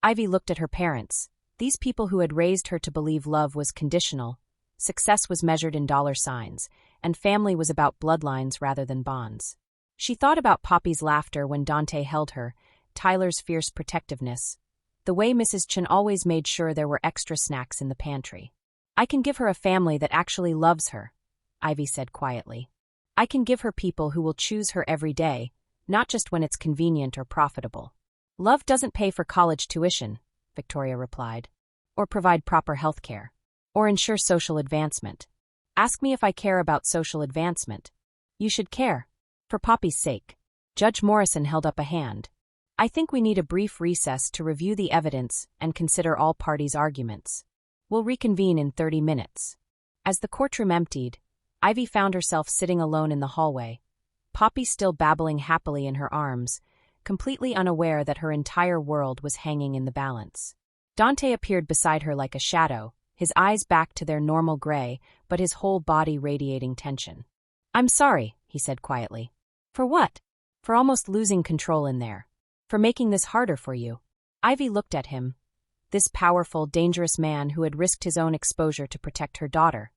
Ivy looked at her parents, these people who had raised her to believe love was conditional, success was measured in dollar signs, and family was about bloodlines rather than bonds. She thought about Poppy's laughter when Dante held her, Tyler's fierce protectiveness, the way Mrs. Chen always made sure there were extra snacks in the pantry. I can give her a family that actually loves her, Ivy said quietly. I can give her people who will choose her every day, not just when it's convenient or profitable. Love doesn't pay for college tuition, Victoria replied, or provide proper health care, or ensure social advancement. Ask me if I care about social advancement. You should care. For Poppy's sake. Judge Morrison held up a hand. I think we need a brief recess to review the evidence and consider all parties' arguments. We'll reconvene in 30 minutes. As the courtroom emptied, Ivy found herself sitting alone in the hallway, Poppy still babbling happily in her arms, completely unaware that her entire world was hanging in the balance. Dante appeared beside her like a shadow, his eyes back to their normal gray, but his whole body radiating tension. I'm sorry, he said quietly. For what? For almost losing control in there. For making this harder for you. Ivy looked at him, this powerful, dangerous man who had risked his own exposure to protect her daughter,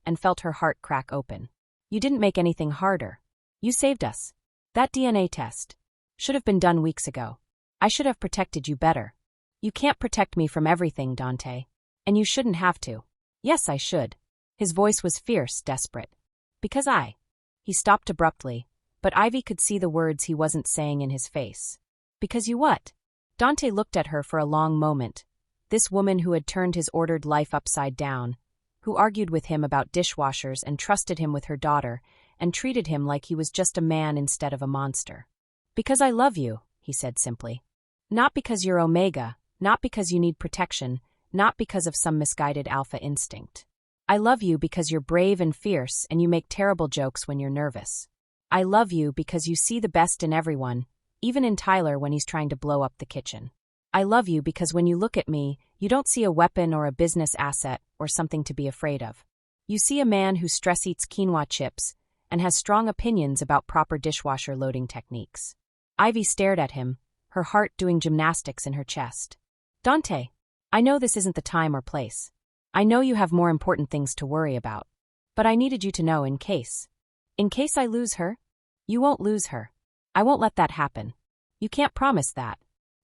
and felt her heart crack open. You didn't make anything harder. You saved us. That DNA test should have been done weeks ago. I should have protected you better. You can't protect me from everything, Dante. And you shouldn't have to. Yes, I should. His voice was fierce, desperate. Because I. He stopped abruptly, but Ivy could see the words he wasn't saying in his face. Because you what? Dante looked at her for a long moment. This woman who had turned his ordered life upside down, who argued with him about dishwashers and trusted him with her daughter, and treated him like he was just a man instead of a monster. Because I love you, he said simply. Not because you're Omega, not because you need protection, not because of some misguided alpha instinct. I love you because you're brave and fierce and you make terrible jokes when you're nervous. I love you because you see the best in everyone, even in Tyler when he's trying to blow up the kitchen. I love you because when you look at me, you don't see a weapon or a business asset or something to be afraid of. You see a man who stress eats quinoa chips and has strong opinions about proper dishwasher loading techniques. Ivy stared at him, her heart doing gymnastics in her chest. Dante, I know this isn't the time or place. I know you have more important things to worry about. But I needed you to know in case. In case I lose her? You won't lose her. I won't let that happen. You can't promise that.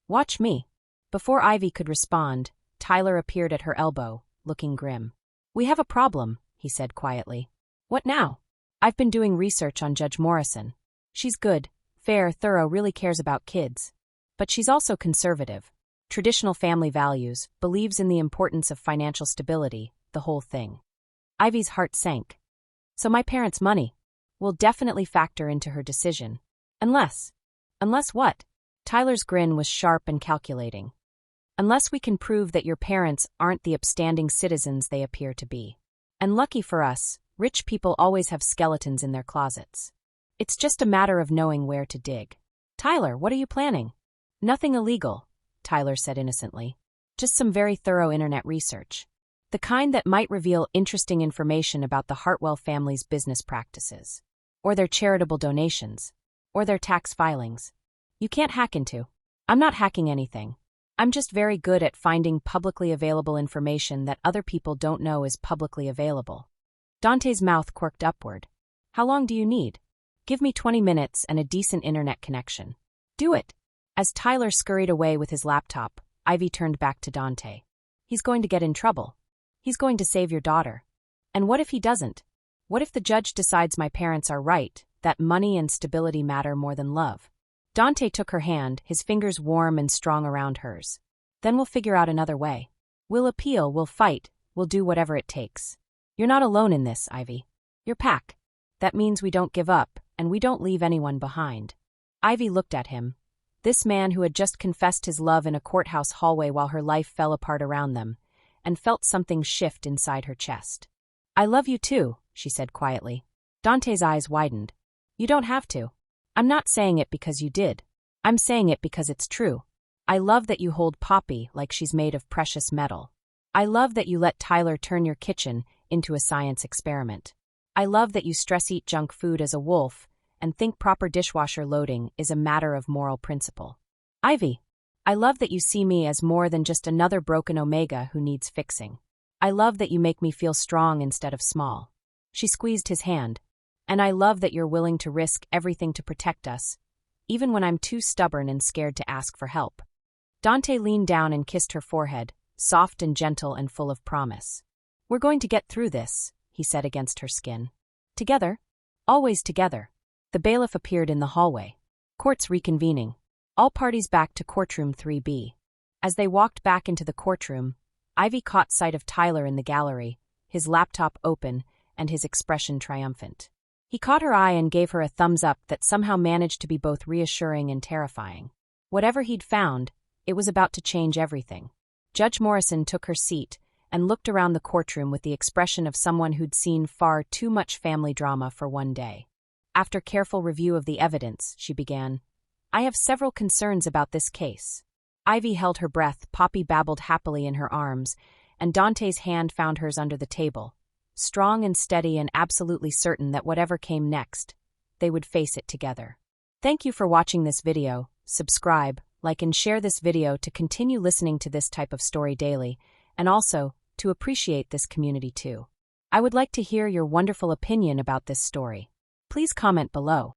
Watch me. Before Ivy could respond, Tyler appeared at her elbow, looking grim. We have a problem, he said quietly. What now? I've been doing research on Judge Morrison. She's good, fair, thorough, really cares about kids. But she's also conservative. Traditional family values, believes in the importance of financial stability, the whole thing. Ivy's heart sank. So my parents' money will definitely factor into her decision. Unless what? Tyler's grin was sharp and calculating. Unless we can prove that your parents aren't the upstanding citizens they appear to be. And lucky for us, rich people always have skeletons in their closets. It's just a matter of knowing where to dig. Tyler, what are you planning? Nothing illegal, Tyler said innocently. Just some very thorough internet research. The kind that might reveal interesting information about the Hartwell family's business practices. Or their charitable donations. Or their tax filings. You can't hack into. I'm not hacking anything. I'm just very good at finding publicly available information that other people don't know is publicly available. Dante's mouth quirked upward. How long do you need? Give me 20 minutes and a decent internet connection. Do it. As Tyler scurried away with his laptop, Ivy turned back to Dante. He's going to get in trouble. He's going to save your daughter. And what if he doesn't? What if the judge decides my parents are right, that money and stability matter more than love? Dante took her hand, his fingers warm and strong around hers. Then we'll figure out another way. We'll appeal, we'll fight, we'll do whatever it takes. You're not alone in this, Ivy. You're pack. That means we don't give up, and we don't leave anyone behind. Ivy looked at him. This man who had just confessed his love in a courthouse hallway while her life fell apart around them, and felt something shift inside her chest. I love you too, she said quietly. Dante's eyes widened. You don't have to. I'm not saying it because you did. I'm saying it because it's true. I love that you hold Poppy like she's made of precious metal. I love that you let Tyler turn your kitchen into a science experiment. I love that you stress-eat junk food as a wolf and think proper dishwasher loading is a matter of moral principle. Ivy, I love that you see me as more than just another broken Omega who needs fixing. I love that you make me feel strong instead of small. She squeezed his hand. And I love that you're willing to risk everything to protect us, even when I'm too stubborn and scared to ask for help. Dante leaned down and kissed her forehead, soft and gentle and full of promise. We're going to get through this, he said against her skin. Together? Always together. The bailiff appeared in the hallway. Courts reconvening. All parties back to courtroom 3B. As they walked back into the courtroom, Ivy caught sight of Tyler in the gallery, his laptop open and his expression triumphant. He caught her eye and gave her a thumbs up that somehow managed to be both reassuring and terrifying. Whatever he'd found, it was about to change everything. Judge Morrison took her seat and looked around the courtroom with the expression of someone who'd seen far too much family drama for one day. After careful review of the evidence, she began, "I have several concerns about this case." Ivy held her breath, Poppy babbled happily in her arms, and Dante's hand found hers under the table, strong and steady and absolutely certain that whatever came next, they would face it together. Thank you for watching this video. Subscribe, like and share this video to continue listening to this type of story daily, and also to appreciate this community too. I would like to hear your wonderful opinion about this story. Please comment below.